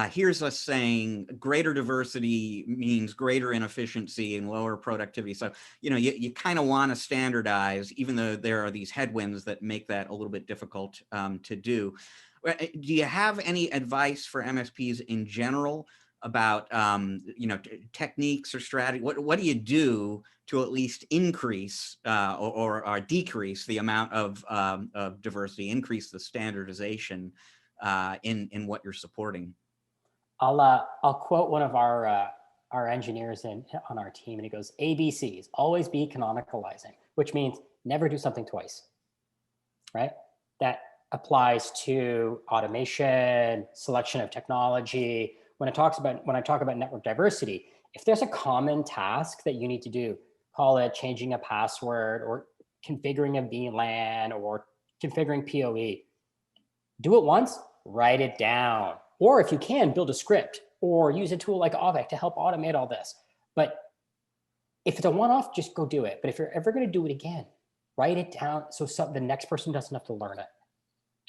hears us saying greater diversity means greater inefficiency and lower productivity. So, you know, you kind of want to standardize, even though there are these headwinds that make that a little bit difficult to do. Do you have any advice for MSPs in general about, you know, techniques or strategy? What do you do to at least increase or decrease the amount of diversity, increase the standardization in what you're supporting? I'll quote one of our engineers on our team, and he goes, ABCs, always be canonicalizing, which means never do something twice, right? That applies to automation, selection of technology. When I talk about network diversity, if there's a common task that you need to do, call it changing a password or configuring a VLAN or configuring PoE, do it once, write it down. Or if you can, build a script or use a tool like Auvik to help automate all this. But if it's a one-off, just go do it. But if you're ever going to do it again, write it down so the next person doesn't have to learn it.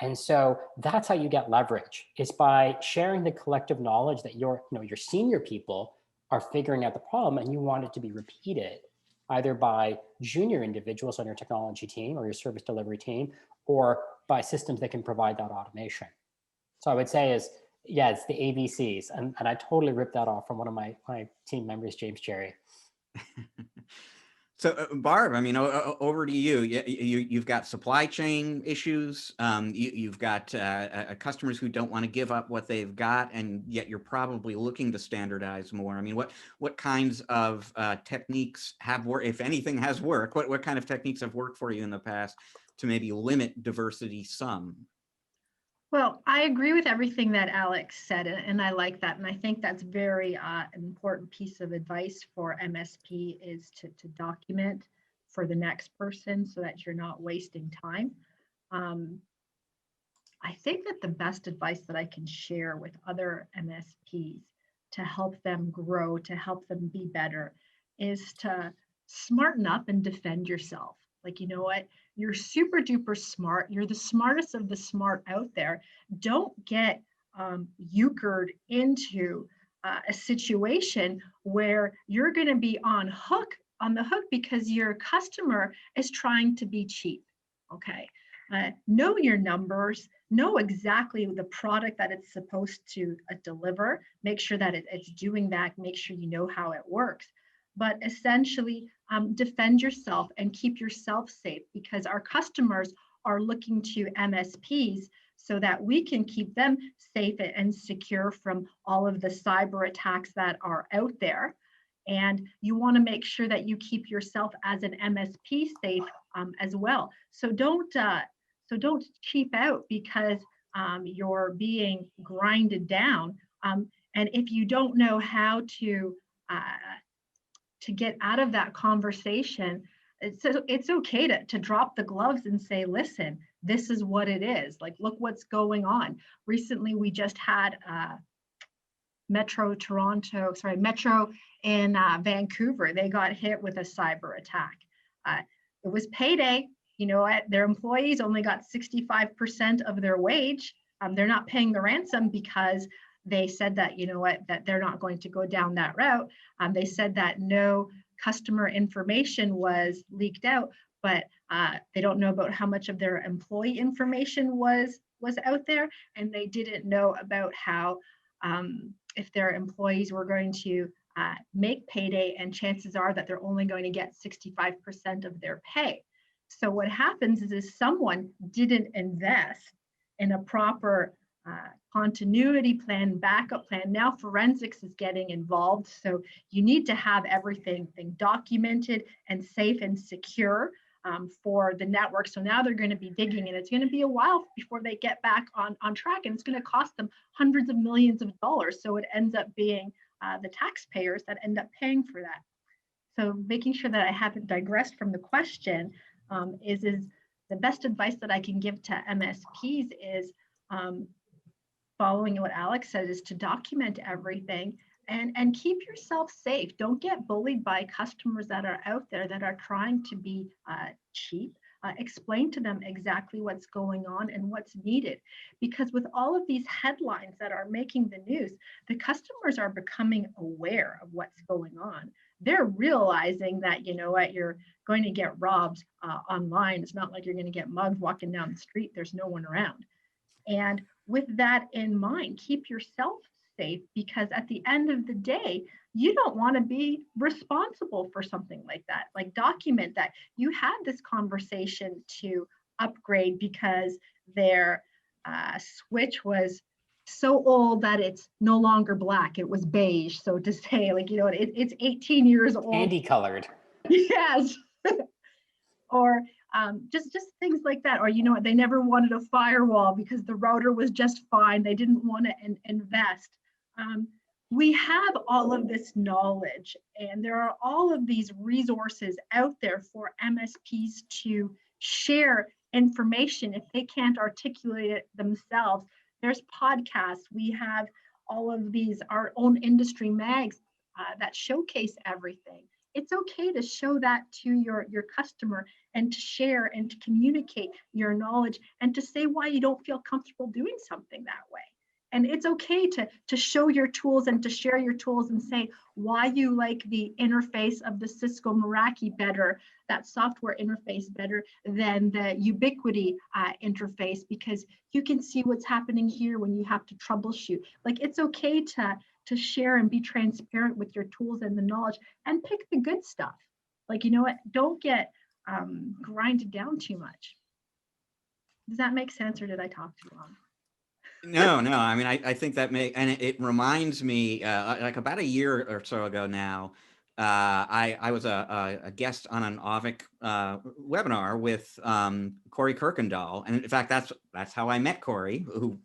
And so that's how you get leverage, is by sharing the collective knowledge that your senior people are figuring out the problem, and you want it to be repeated either by junior individuals on your technology team or your service delivery team, or by systems that can provide that automation. So I would say it's the ABCs. And I totally ripped that off from one of my team members, James Cherry. So Barb, I mean, over to you. You've got supply chain issues. You've got customers who don't want to give up what they've got, and yet you're probably looking to standardize more. I mean, what kinds of techniques have worked, if anything has worked? What kind of techniques have worked for you in the past to maybe limit diversity some? Well, I agree with everything that Alex said, and I like that. And I think that's very an important piece of advice for MSP is to document for the next person so that you're not wasting time. I think that the best advice that I can share with other MSPs to help them grow, to help them be better, is to smarten up and defend yourself. Like, you know what? You're super duper smart. You're the smartest of the smart out there. Don't get euchred into a situation where you're going to be on the hook because your customer is trying to be cheap. Okay. Know your numbers, know exactly the product that it's supposed to deliver, make sure that it's doing that, make sure you know how it works. But essentially defend yourself and keep yourself safe, because our customers are looking to MSPs so that we can keep them safe and secure from all of the cyber attacks that are out there. And you want to make sure that you keep yourself as an MSP safe as well. So don't cheap out because you're being grinded down. And if you don't know how to get out of that conversation, it's okay to drop the gloves and say, listen, this is what it is. Like, look what's going on. Recently, we just had Metro in Vancouver. They got hit with a cyber attack. It was payday. You know what? Their employees only got 65% of their wage. They're not paying the ransom because they said that, you know what, that they're not going to go down that route. They said that no customer information was leaked out, but they don't know about how much of their employee information was out there. And they didn't know about how, if their employees were going to make payday, and chances are that they're only going to get 65% of their pay. So what happens is someone didn't invest in a proper continuity plan, backup plan. Now forensics is getting involved. So you need to have everything documented and safe and secure for the network. So now they're going to be digging, and it's going to be a while before they get back on track, and it's going to cost them hundreds of millions of dollars. So it ends up being the taxpayers that end up paying for that. So making sure that I haven't digressed from the question is the best advice that I can give to MSPs is following what Alex said, is to document everything and keep yourself safe. Don't get bullied by customers that are out there that are trying to be cheap. Explain to them exactly what's going on and what's needed. Because with all of these headlines that are making the news, the customers are becoming aware of what's going on. They're realizing that, you know what, you're going to get robbed online. It's not like you're going to get mugged walking down the street. There's no one around. And with that in mind, keep yourself safe, because at the end of the day, you don't want to be responsible for something like that. Like, document that you had this conversation to upgrade because their switch was so old that it's no longer black, it was beige. So to say, like, you know, it's 18 years old. Candy colored. Yes. Or just things like that. Or, you know what, they never wanted a firewall because the router was just fine. They didn't want to invest. We have all of this knowledge, and there are all of these resources out there for MSPs to share information if they can't articulate it themselves. There's podcasts. We have all of these, our own industry mags that showcase everything. It's okay to show that to your customer and to share and to communicate your knowledge and to say why you don't feel comfortable doing something that way. And it's okay to show your tools and to share your tools and say why you like the interface of the Cisco Meraki better, that software interface better than the Ubiquity interface, because you can see what's happening here when you have to troubleshoot. Like, it's okay to share and be transparent with your tools and the knowledge, and pick the good stuff. Like, you know what, don't get grinded down too much. Does that make sense, or did I talk too long? No. I mean, I think that it reminds me, like about a year or so ago now, I was a guest on an Auvik webinar with Corey Kirkendall, and in fact, that's how I met Corey, who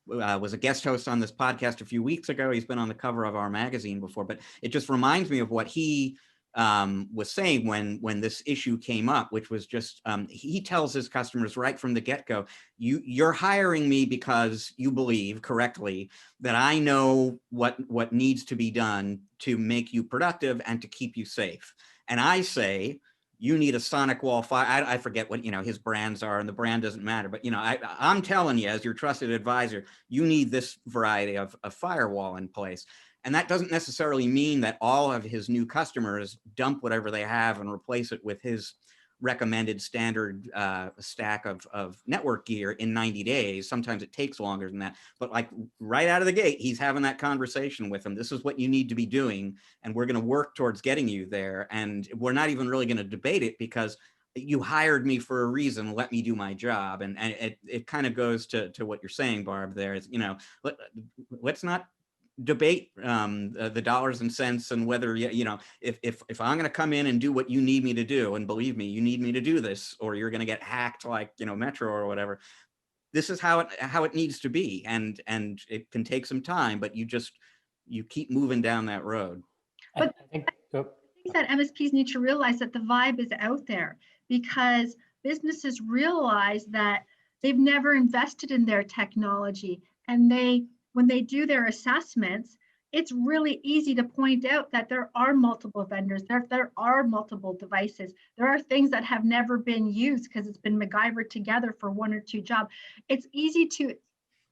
was a guest host on this podcast a few weeks ago. He's been on the cover of our magazine before, but it just reminds me of what he was saying when this issue came up, which was just, he tells his customers right from the get-go, you're hiring me because you believe correctly that I know what needs to be done to make you productive and to keep you safe. And I say, you need a sonic wall fire. I forget what, you know, his brands are, and the brand doesn't matter, but, you know, I'm telling you, as your trusted advisor, you need this variety of a firewall in place. And that doesn't necessarily mean that all of his new customers dump whatever they have and replace it with his recommended standard stack of network gear in 90 days. Sometimes it takes longer than that. But like right out of the gate, he's having that conversation with them. This is what you need to be doing, and we're going to work towards getting you there. And we're not even really going to debate it, because you hired me for a reason. Let me do my job. And it kind of goes to what you're saying, Barb, there is, you know, let's not debate the dollars and cents and whether, you know, if I'm going to come in and do what you need me to do, and believe me, you need me to do this, or you're going to get hacked like, you know, Metro or whatever. This is how it needs to be, and it can take some time, but you keep moving down that road. But I think that MSPs need to realize that the vibe is out there, because businesses realize that they've never invested in their technology, and when they do their assessments, it's really easy to point out that there are multiple vendors, there are multiple devices, there are things that have never been used because it's been MacGyvered together for one or two jobs. It's easy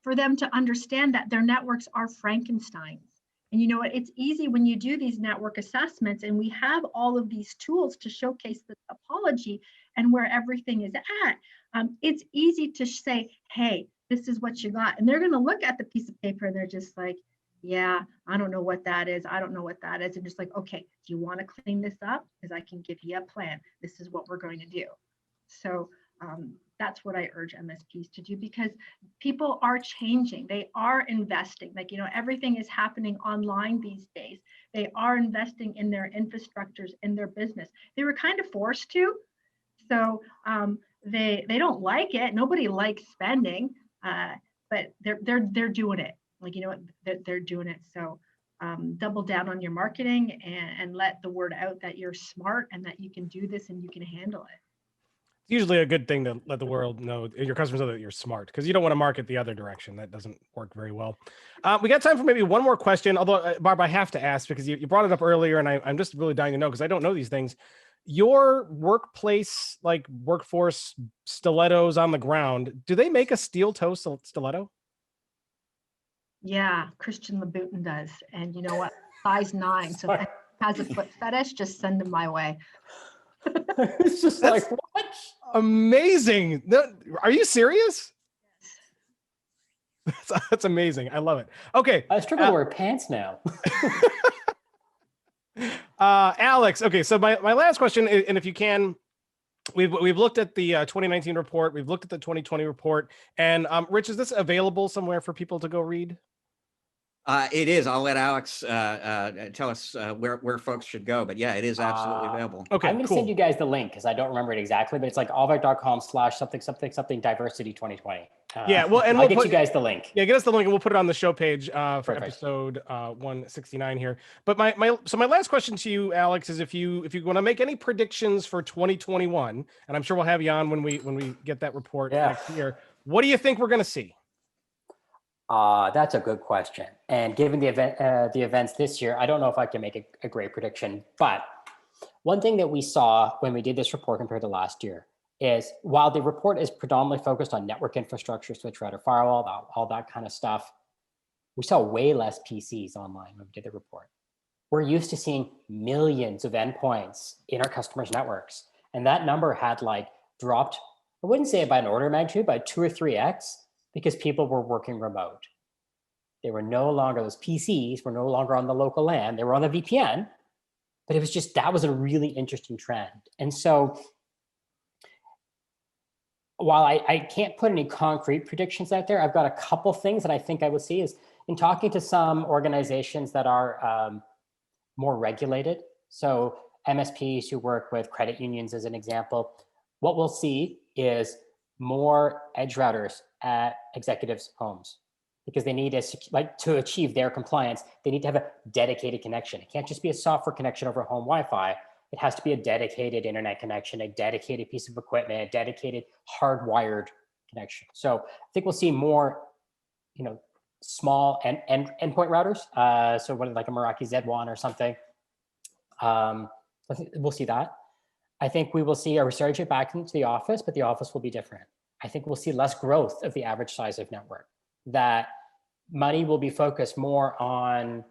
for them to understand that their networks are Frankensteins. And you know what, it's easy when you do these network assessments, and we have all of these tools to showcase the topology and where everything is at. It's easy to say, hey, this is what you got. And they're going to look at the piece of paper and they're just like, yeah, I don't know what that is. I don't know what that is. And just like, okay, do you want to clean this up? Because I can give you a plan. This is what we're going to do. So that's what I urge MSPs to do, because people are changing. They are investing. Like, you know, everything is happening online these days. They are investing in their infrastructures, in their business. They were kind of forced to So they don't like it. Nobody likes spending, but they're doing it. Like, you know what, they're doing it. So double down on your marketing and let the word out that you're smart and that you can do this and you can handle it. It's usually a good thing to let the world know, your customers know that you're smart, because you don't want to market the other direction. That doesn't work very well. We got time for maybe one more question, although, Barb, I have to ask because you brought it up earlier, and I'm just really dying to know because I don't know these things. Your workplace, like workforce stilettos on the ground, do they make a steel toe stiletto? Yeah, Christian Louboutin does. And you know what? Size 9. So if anyone has a foot fetish, just send them my way. It's just That's like, what? Amazing. Are you serious? That's amazing. I love it. Okay. I struggle to wear pants now. Alex, okay, so my last question, and if you can, we've looked at the 2019 report, we've looked at the 2020 report, and Rich, is this available somewhere for people to go read? It is. I'll let Alex tell us where folks should go. But yeah, it is absolutely available. Okay, I'm going to cool. send you guys the link because I don't remember it exactly, but it's like auvik.com/something diversity 2020. Yeah, well, and I'll get you guys the link. Yeah, get us the link and we'll put it on the show page for Perfect. episode 169 here. But my last question to you, Alex, is if you want to make any predictions for 2021, and I'm sure we'll have you on when we get that report next year. What do you think we're going to see? That's a good question. And given the events this year, I don't know if I can make a great prediction. But one thing that we saw when we did this report compared to last year is while the report is predominantly focused on network infrastructure, switch router, firewall, all that kind of stuff, we saw way less PCs online when we did the report. We're used to seeing millions of endpoints in our customers' networks. And that number had like dropped, I wouldn't say by an order of magnitude, by 2 or 3x, because people were working remote. They were no longer, those PCs were no longer on the local LAN, they were on the VPN, but it was just, that was a really interesting trend. And so while I can't put any concrete predictions out there, I've got a couple things that I think I would see is in talking to some organizations that are more regulated. So MSPs who work with credit unions as an example, what we'll see is more edge routers at executives' homes because they need to achieve their compliance, they need to have a dedicated connection. It can't just be a software connection over home Wi-Fi. It has to be a dedicated internet connection, a dedicated piece of equipment, a dedicated hardwired connection. So I think we'll see more, small endpoint routers. So what like a Meraki Z1 or something. I think we'll see that. I think we will see a resurgence back into the office, but the office will be different. I think we'll see less growth of the average size of network. That money will be focused more on,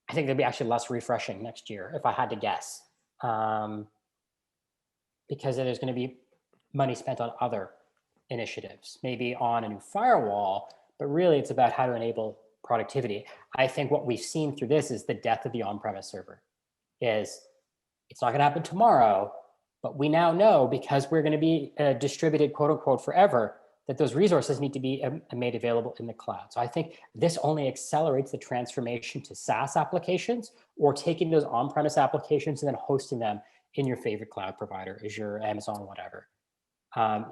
I think there'll be actually less refreshing next year, if I had to guess. Because there's going to be money spent on other initiatives, maybe on a new firewall, but really it's about how to enable productivity. I think what we've seen through this is the death of the on-premise server. It's not going to happen tomorrow, but we now know because we're going to be distributed, quote unquote, forever, that those resources need to be made available in the cloud. So I think this only accelerates the transformation to SaaS applications or taking those on-premise applications and then hosting them in your favorite cloud provider, Azure, Amazon, whatever.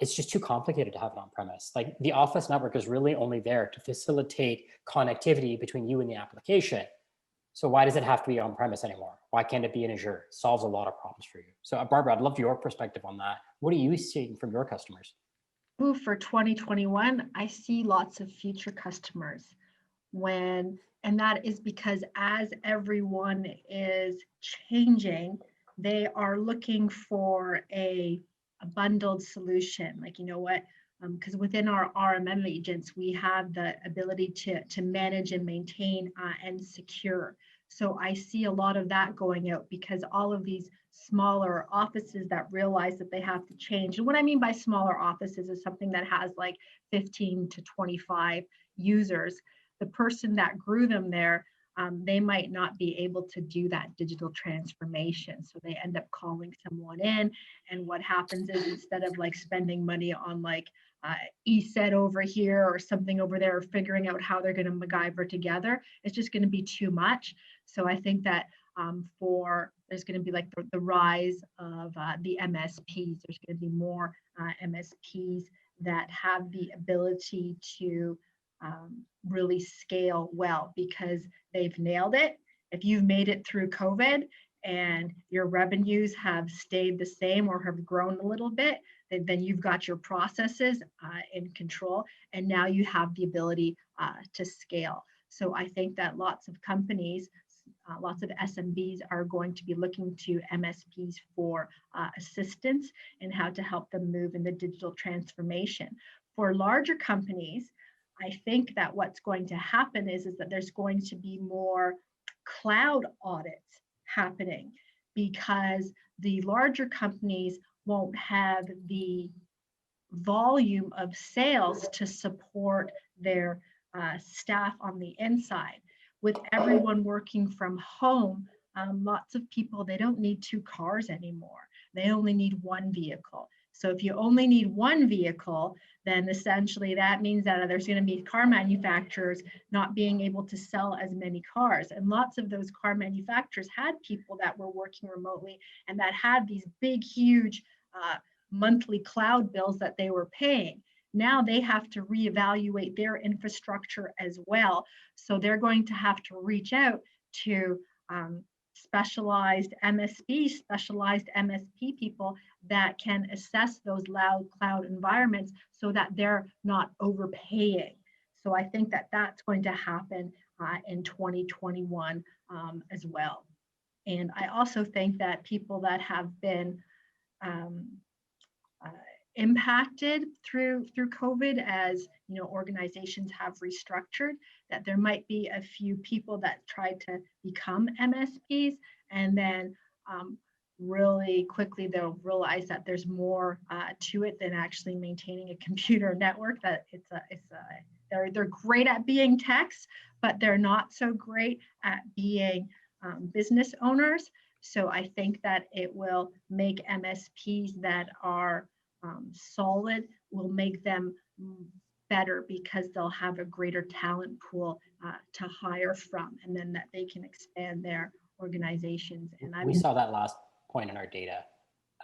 It's just too complicated to have it on-premise. Like the Office network is really only there to facilitate connectivity between you and the application. So why does it have to be on-premise anymore? Why can't it be in Azure? It solves a lot of problems for you. So Barbara, I'd love your perspective on that. What are you seeing from your customers? Ooh, for 2021, I see lots of future customers and that is because as everyone is changing, they are looking for a bundled solution. Like, you know what? Because within our RMM agents, we have the ability to manage and maintain and secure. So I see a lot of that going out because all of these smaller offices that realize that they have to change. And what I mean by smaller offices is something that has like 15 to 25 users. The person that grew them there, they might not be able to do that digital transformation. So they end up calling someone in. And what happens is instead of like spending money on like ESET over here or something over there, or figuring out how they're going to MacGyver together, it's just going to be too much. So I think that for there's going to be like the rise of the MSPs. There's going to be more MSPs that have the ability to really scale well because they've nailed it. If you've made it through COVID and your revenues have stayed the same or have grown a little bit, then you've got your processes in control, and now you have the ability to scale. So I think that lots of companies, lots of SMBs are going to be looking to MSPs for assistance in how to help them move in the digital transformation. For larger companies, I think that what's going to happen is that there's going to be more cloud audits happening because the larger companies won't have the volume of sales to support their staff on the inside. With everyone working from home, lots of people, they don't need 2 cars anymore. They only need 1 vehicle. So if you only need 1 vehicle, then essentially that means that there's going to be car manufacturers not being able to sell as many cars. And lots of those car manufacturers had people that were working remotely and that had these big, huge monthly cloud bills that they were paying. Now they have to reevaluate their infrastructure as well. So they're going to have to reach out to specialized MSP people that can assess those loud cloud environments so that they're not overpaying. So I think that that's going to happen in 2021 as well. And I also think that people that have been impacted through COVID, as you know, organizations have restructured, that there might be a few people that try to become MSPs, and then really quickly they'll realize that there's more to it than actually maintaining a computer network. That they're great at being techs, but they're not so great at being business owners. So I think that it will make MSPs that are solid, will make them better because they'll have a greater talent pool to hire from, and then that they can expand their organizations. And we saw that last point in our data,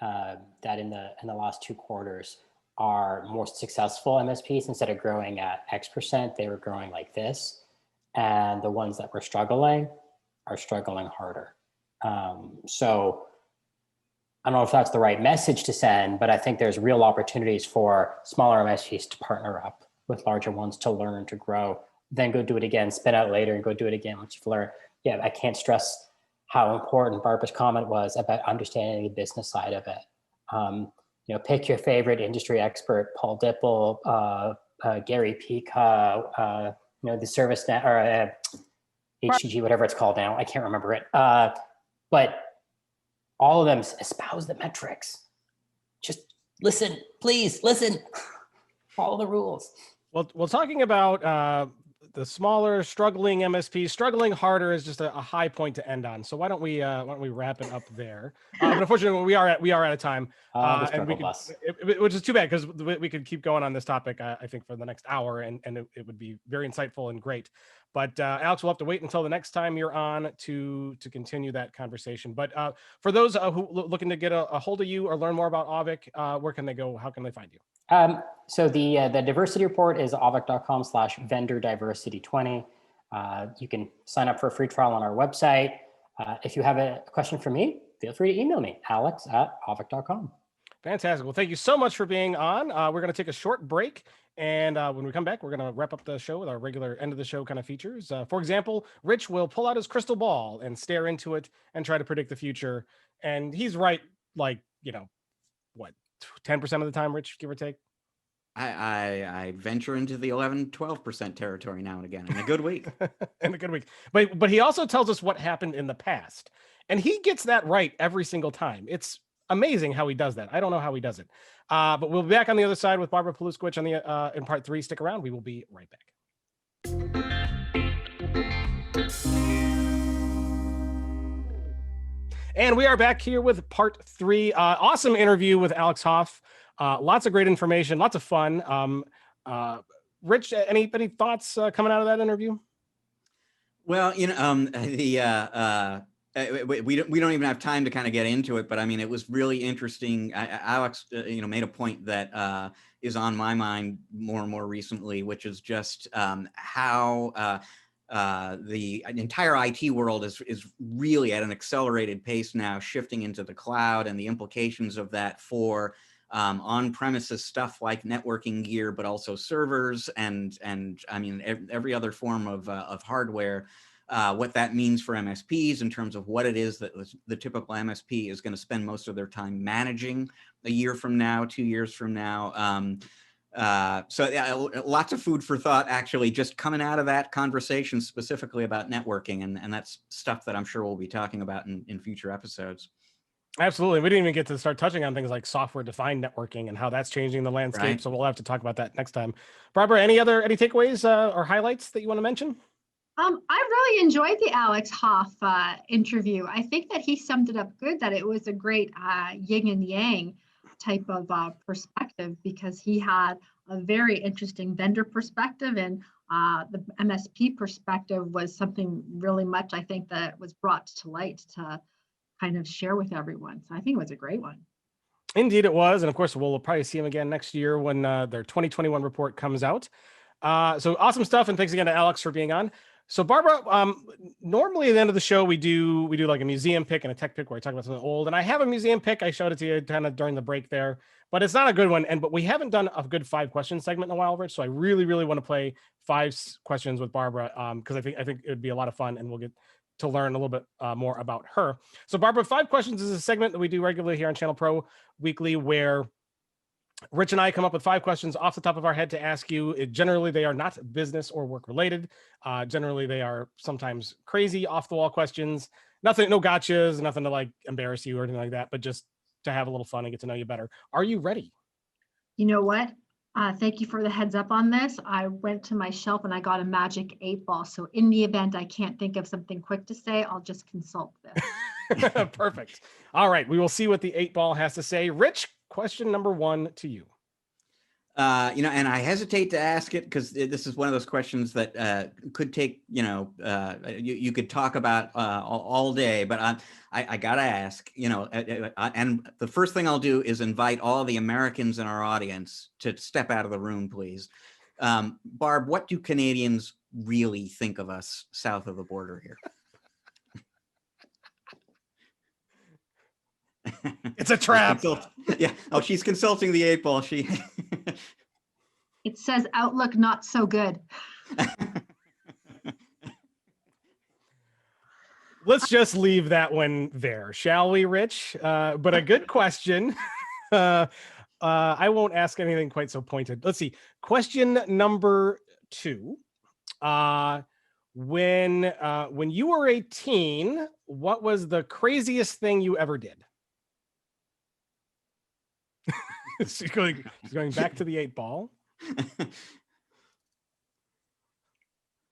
that in the last 2 quarters, our most successful MSPs, instead of growing at X%, they were growing like this, and the ones that were struggling are struggling harder. So I don't know if that's the right message to send, but I think there's real opportunities for smaller MSPs to partner up with larger ones to learn, to grow, then go do it again, spin out later and go do it again once you've learned. Yeah, I can't stress how important Barbara's comment was about understanding the business side of it. You know, pick your favorite industry expert, Paul Dipple, Gary Pika, you know, the ServiceNet or HCG, whatever it's called now. I can't remember it. But all of them espouse the metrics. Just listen, please listen. Follow the rules. Well, talking about the smaller, struggling MSPs, struggling harder is just a high point to end on. So why don't we wrap it up there? But unfortunately, we are out of time, and we could, which is too bad because we could keep going on this topic. I think for the next hour, and it would be very insightful and great. But Alex, we'll have to wait until the next time you're on to continue that conversation. But for those who looking to get a hold of you or learn more about Auvik, where can they go? How can they find you? So the diversity report is auvik.com/vendor-diversity20. You can sign up for a free trial on our website. If you have a question for me, feel free to email me, alex@auvik.com. Fantastic. Well, thank you so much for being on. We're going to take a short break. And when we come back, we're going to wrap up the show with our regular end of the show kind of features. For example, Rich will pull out his crystal ball and stare into it and try to predict the future. And he's right, like, you know, what, 10% of the time, Rich, give or take? I venture into the 11-12% territory now and again in a good week. In a good week. But he also tells us what happened in the past. And he gets that right every single time. It's amazing how he does that. I don't know how he does it. But we'll be back on the other side with Barbara Paluszkiewicz on the in part 3. Stick around. We will be right back. And we are back here with part 3. Awesome interview with Alex Hoff. Lots of great information, lots of fun. Rich, any thoughts coming out of that interview? Well, you know, we don't even have time to kind of get into it, but I mean, it was really interesting. Alex, made a point that is on my mind more and more recently, which is just how the entire IT world is really at an accelerated pace now, shifting into the cloud, and the implications of that for on-premises stuff like networking gear, but also servers and I mean every other form of hardware. What that means for MSPs in terms of what it is that the typical MSP is going to spend most of their time managing a year from now, 2 years from now. So yeah, lots of food for thought, actually, just coming out of that conversation specifically about networking. And that's stuff that I'm sure we'll be talking about in future episodes. Absolutely. We didn't even get to start touching on things like software-defined networking and how that's changing the landscape. Right. So we'll have to talk about that next time. Barbara, any takeaways or highlights that you want to mention? I really enjoyed the Alex Hoff interview. I think that he summed it up good, that it was a great yin and yang type of perspective, because he had a very interesting vendor perspective, and the MSP perspective was something really much, I think, that was brought to light to kind of share with everyone. So I think it was a great one. Indeed it was. And of course, we'll probably see him again next year when their 2021 report comes out. So awesome stuff. And thanks again to Alex for being on. So Barbara, normally at the end of the show, we do like a museum pick and a tech pick where I talk about something old. And I have a museum pick. I showed it to you kind of during the break there, but it's not a good one. But we haven't done a good 5 question segment in a while, Rich. So I really, really want to play 5 questions with Barbara because I think it would be a lot of fun, and we'll get to learn a little bit more about her. So Barbara, 5 questions is a segment that we do regularly here on ChannelPro Weekly, where Rich and I come up with 5 questions off the top of our head to ask you. Generally, they are not business or work related. Generally, they are sometimes crazy, off the wall questions. Nothing, no gotchas, nothing to like embarrass you or anything like that, but just to have a little fun and get to know you better. Are you ready? You know what? Thank you for the heads up on this. I went to my shelf and I got a magic 8-ball. So in the event I can't think of something quick to say, I'll just consult this. Perfect. All right. We will see what the 8-ball has to say. Rich, question number 1 to you. And I hesitate to ask it because this is one of those questions that could take, you could talk about all day, but I gotta ask, and the first thing I'll do is invite all the Americans in our audience to step out of the room, please. Barb, what do Canadians really think of us south of the border here? It's a trap. Yeah. Oh, she's consulting the 8-ball. It says Outlook not so good. Let's just leave that one there, shall we, Rich? But a good question. I won't ask anything quite so pointed. Let's see. Question number 2. When you were a teen, what was the craziest thing you ever did? She's going back to the 8-ball.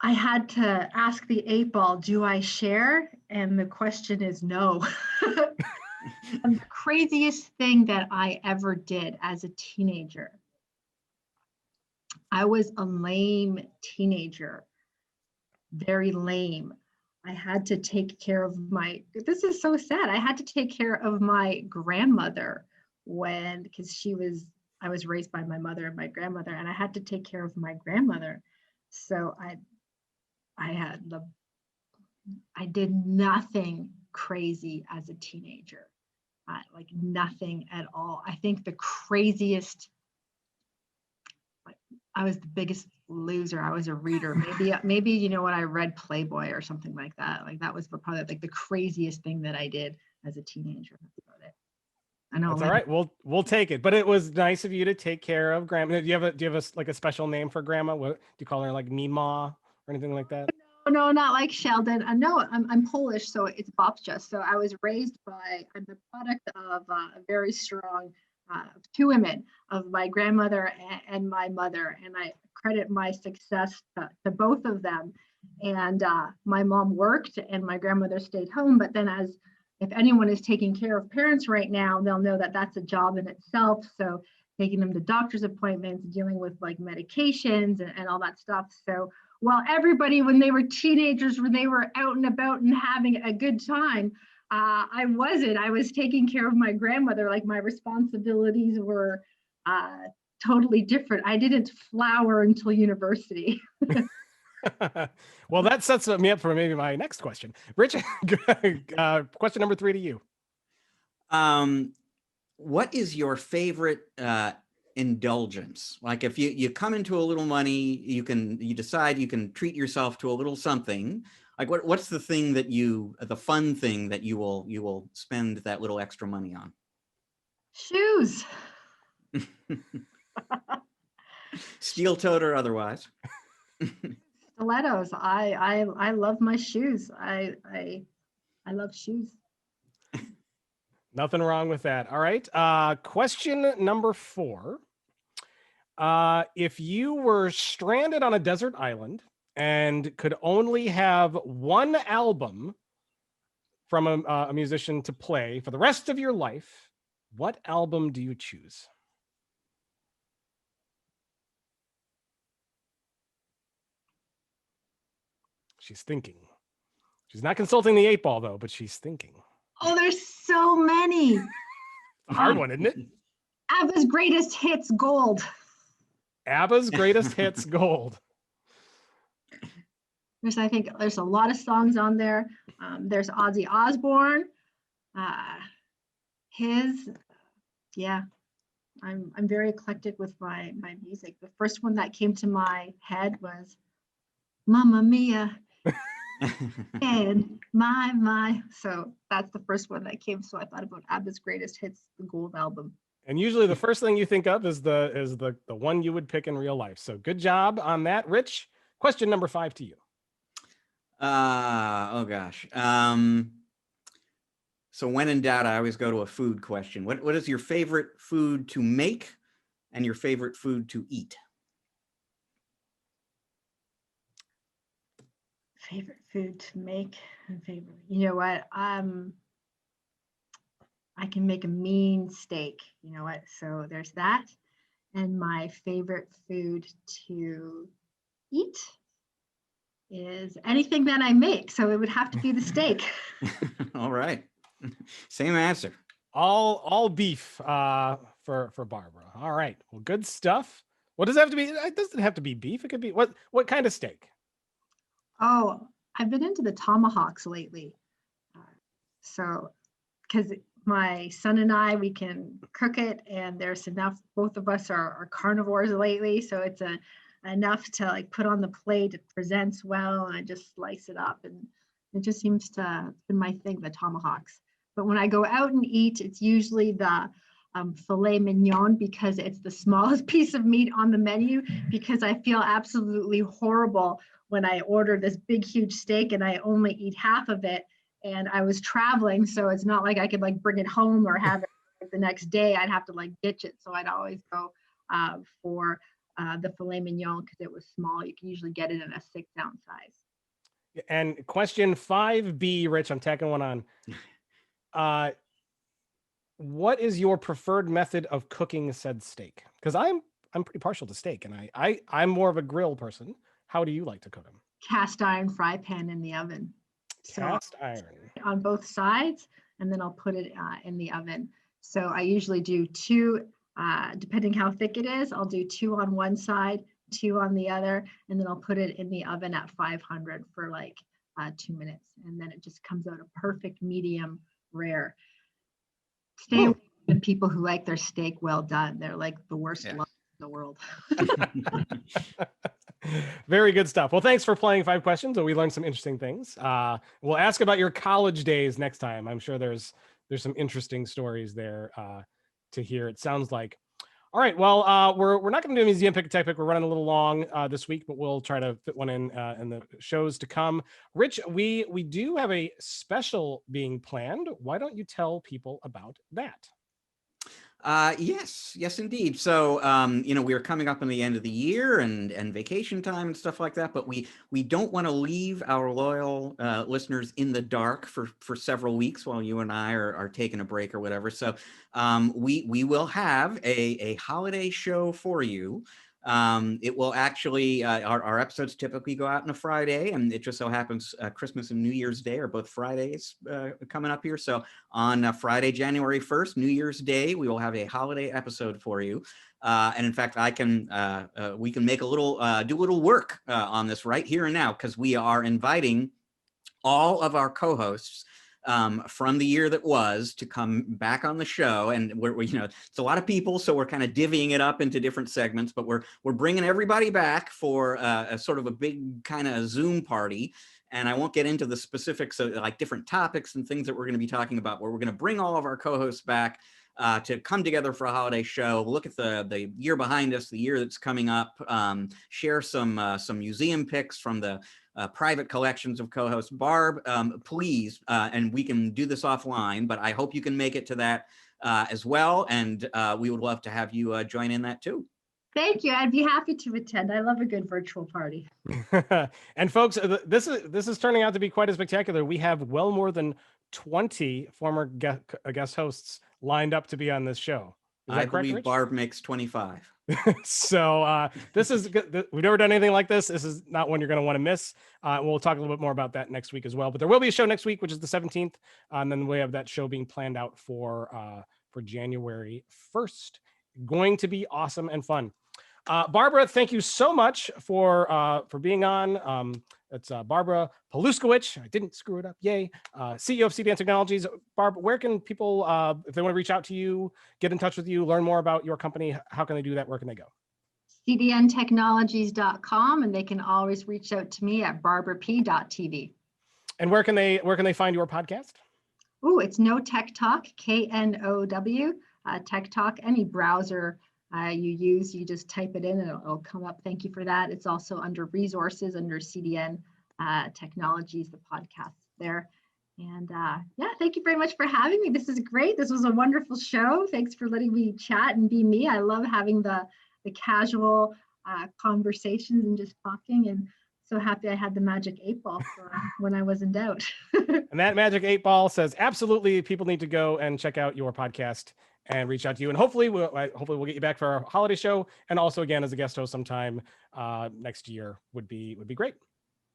I had to ask the 8-ball, do I share? And the question is no. And the craziest thing that I ever did as a teenager, I was a lame teenager, very lame. I had to take care of this is so sad. I had to take care of my grandmother because I was raised by my mother and my grandmother, and I had to take care of my grandmother. So I did nothing crazy as a teenager, like nothing at all. I think the craziest, I was the biggest loser. I was a reader. Maybe I read Playboy or something like that. Like that was probably like the craziest thing that I did as a teenager. That's about it. I know. That's all right. We'll take it. But it was nice of you to take care of grandma. Do you have a special name for grandma? What do you call her, like Mima or anything like that? No, not like Sheldon. No, I'm Polish, so it's babcia. So I was raised I'm the product of a very strong 2 women, of my grandmother and my mother, and I credit my success to both of them. And my mom worked and my grandmother stayed home, but then if anyone is taking care of parents right now, they'll know that that's a job in itself. So taking them to doctor's appointments, dealing with like medications and all that stuff. So while everybody, when they were teenagers, when they were out and about and having a good time, I wasn't. I was taking care of my grandmother. Like, my responsibilities were totally different. I didn't flower until university. Well, that sets me up for maybe my next question. Rich, question number 3 to you. What is your favorite indulgence? Like, if you come into a little money, you decide you can treat yourself to a little something. Like, what's the thing that the fun thing that you will spend that little extra money on? Shoes. Steel-toed or otherwise? Stilettos. I love my shoes. I love shoes. Nothing wrong with that. All right. Question number 4. If you were stranded on a desert island and could only have one album from a musician to play for the rest of your life, what album do you choose? She's thinking. She's not consulting the 8-ball though, but she's thinking. Oh, there's so many. A hard one, isn't it? ABBA's Greatest Hits Gold. ABBA's Greatest Hits Gold. I think there's a lot of songs on there. There's Ozzy Osbourne. Yeah. I'm very eclectic with my music. The first one that came to my head was Mamma Mia. And my. So that's the first one that came. So I thought about ABBA's Greatest Hits, the Gold album. And usually the first thing you think of is the one you would pick in real life. So good job on that, Rich. Question number 5 to you. Oh gosh. So when in doubt, I always go to a food question. What is your favorite food to make and your favorite food to eat? Favorite food to make and favorite. You know what? I can make a mean steak. You know what? So there's that. And my favorite food to eat is anything that I make. So it would have to be the steak. All right. Same answer. All beef for Barbara. All right. Well, good stuff. What does it have to be? It doesn't have to be beef. It could be what kind of steak? Oh, I've been into the tomahawks lately. So, because my son and I, we can cook it, and there's enough. Both of us are carnivores lately, so it's enough to like put on the plate. It presents well, and I just slice it up, and it just seems to have been my thing, the tomahawks. But when I go out and eat, it's usually the filet mignon, because it's the smallest piece of meat on the menu, because I feel absolutely horrible when I order this big, huge steak and I only eat half of it. And I was traveling, so it's not like I could like bring it home or have it the next day. I'd have to like ditch it. So I'd always go for the filet mignon, because it was small. You can usually get it in a 6-ounce size. And question 5B, Rich, I'm tacking one on. What is your preferred method of cooking said steak? Because I'm pretty partial to steak, and I'm more of a grill person. How do you like to cook them? Cast iron fry pan in the oven. Cast iron. On both sides, and then I'll put it in the oven. So I usually do 2, depending how thick it is, I'll do 2 on one side, 2 on the other, and then I'll put it in the oven at 500 for like 2 minutes. And then it just comes out a perfect medium rare. Stay away from people who like their steak well done. They're like the worst luck in the world. Very good stuff. Well, thanks for playing 5 questions. We learned some interesting things. We'll ask about your college days next time. I'm sure there's some interesting stories there to hear. It sounds like. All right. Well, we're not going to do a museum pick a tech pick. We're running a little long this week, but we'll try to fit one in the shows to come. Rich, we do have a special being planned. Why don't you tell people about that? Yes, indeed. So, we are coming up on the end of the year and vacation time and stuff like that, but we don't want to leave our loyal listeners in the dark for several weeks while you and I are taking a break or whatever. So, we will have a holiday show for you. It will actually, our episodes typically go out on a Friday, and it just so happens Christmas and New Year's Day are both Fridays coming up here. So on Friday, January 1st, New Year's Day, we will have a holiday episode for you. And in fact, we can make a little, do a little work on this right here and now, because we are inviting all of our co-hosts from the year that was to come back on the show. And we're it's a lot of people, so we're kind of divvying it up into different segments, but we're bringing everybody back for a sort of a big kind of Zoom party. And I won't get into the specifics of like different topics and things that we're going to be talking about, where we're going to bring all of our co-hosts back to come together for a holiday show, look at the year behind us, the year that's coming up, share some museum picks from the private collections of co-hosts. Barb, please, and we can do this offline, but I hope you can make it to that as well. And we would love to have you join in that too. Thank you. I'd be happy to attend. I love a good virtual party. And folks, this is turning out to be quite as spectacular. We have well more than 20 former guest hosts lined up to be on this show. I believe Barb makes 25. So this is good. We've never done anything like this. This is not one you're going to want to miss. We'll talk a little bit more about that next week as well. But there will be a show next week, which is the 17th, and then we have that show being planned out for January 1st. Going to be awesome and fun. Barbara, thank you so much for being on. It's Barbara Paluszkiewicz. I didn't screw it up. Yay. CEO of CDN Technologies. Barb, where can people, if they want to reach out to you, get in touch with you, learn more about your company, how can they do that? Where can they go? cdntechnologies.com, and they can always reach out to me at barbarap.tv. And where can they find your podcast? Oh, it's KnowTechTalk, KNOW, Tech Talk. Any browser you use, you just type it in and it'll come up. Thank you for that. It's also under resources, under CDN Technologies, the podcast there. And yeah, thank you very much for having me. This is great. This was a wonderful show. Thanks for letting me chat and be me. I love having the casual conversations and just talking, and so happy I had the magic 8-ball for when I was in doubt. And that magic 8-ball says absolutely people need to go and check out your podcast and reach out to you. And hopefully we'll get you back for our holiday show. And also again, as a guest host sometime next year would be great.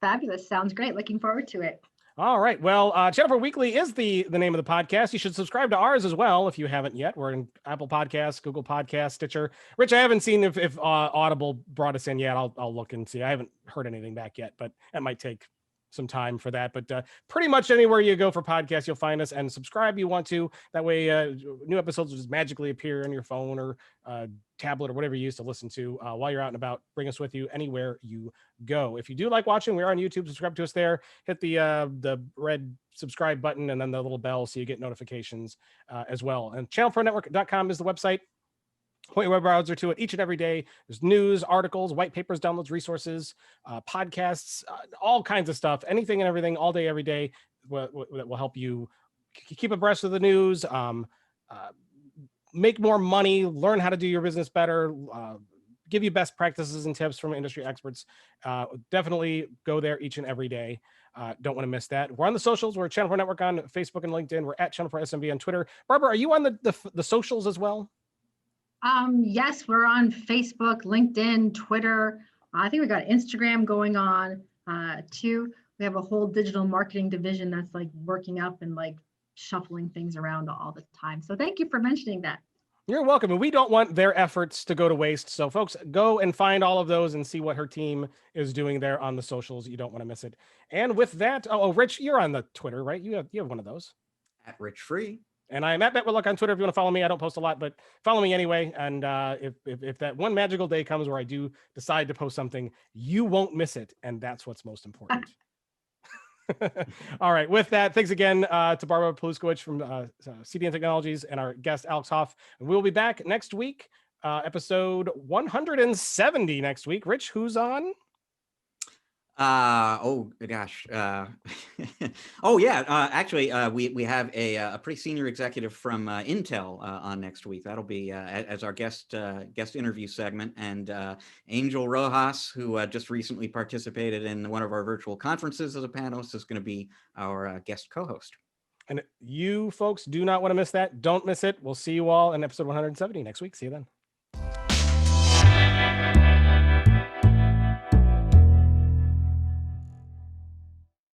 Fabulous. Sounds great. Looking forward to it. All right. Well, ChannelPro Weekly is the name of the podcast. You should subscribe to ours as well if you haven't yet. We're in Apple Podcasts, Google Podcasts, Stitcher. Rich, I haven't seen if Audible brought us in yet. I'll look and see. I haven't heard anything back yet, but it might take some time for that. But pretty much anywhere you go for podcasts, you'll find us, and subscribe if you want to. That way new episodes will just magically appear on your phone or tablet or whatever you use to listen to while you're out and about. Bring us with you anywhere you go. If you do like watching, we're on YouTube. Subscribe to us there. Hit the red subscribe button and then the little bell so you get notifications as well. And ChannelProNetwork.com is the website. Point your web browser to it each and every day. There's news, articles, white papers, downloads, resources, podcasts, all kinds of stuff, anything and everything, all day, every day, that will help you keep abreast of the news, make more money, learn how to do your business better, give you best practices and tips from industry experts. Definitely go there each and every day. Don't want to miss that. We're on the socials. We're at ChannelPro Network on Facebook and LinkedIn. We're at ChannelPro SMB on Twitter. Barbara, are you on the socials as well? Yes, we're on Facebook, LinkedIn, Twitter. I think we got Instagram going on too. We have a whole digital marketing division that's like working up and like shuffling things around all the time. So thank you for mentioning that. You're welcome. And we don't want their efforts to go to waste. So folks, go and find all of those and see what her team is doing there on the socials. You don't want to miss it. And with that, Rich, you're on the Twitter, right? You have one of those. At Rich Free. And I'm at BetWithLuck on Twitter if you want to follow me. I don't post a lot, but follow me anyway. And if that one magical day comes where I do decide to post something, you won't miss it. And that's what's most important. All right. With that, thanks again to Barbara Paluszkiewicz from CDN Technologies and our guest, Alex Hoff. And we'll be back next week, episode 170 next week. Rich, who's on? Oh gosh. Oh yeah. Actually, we have a pretty senior executive from Intel on next week. That'll be as our guest interview segment, and Angel Rojas, who just recently participated in one of our virtual conferences as a panelist, is going to be our guest co-host. And you folks do not want to miss that. Don't miss it. We'll see you all in episode 170 next week. See you then.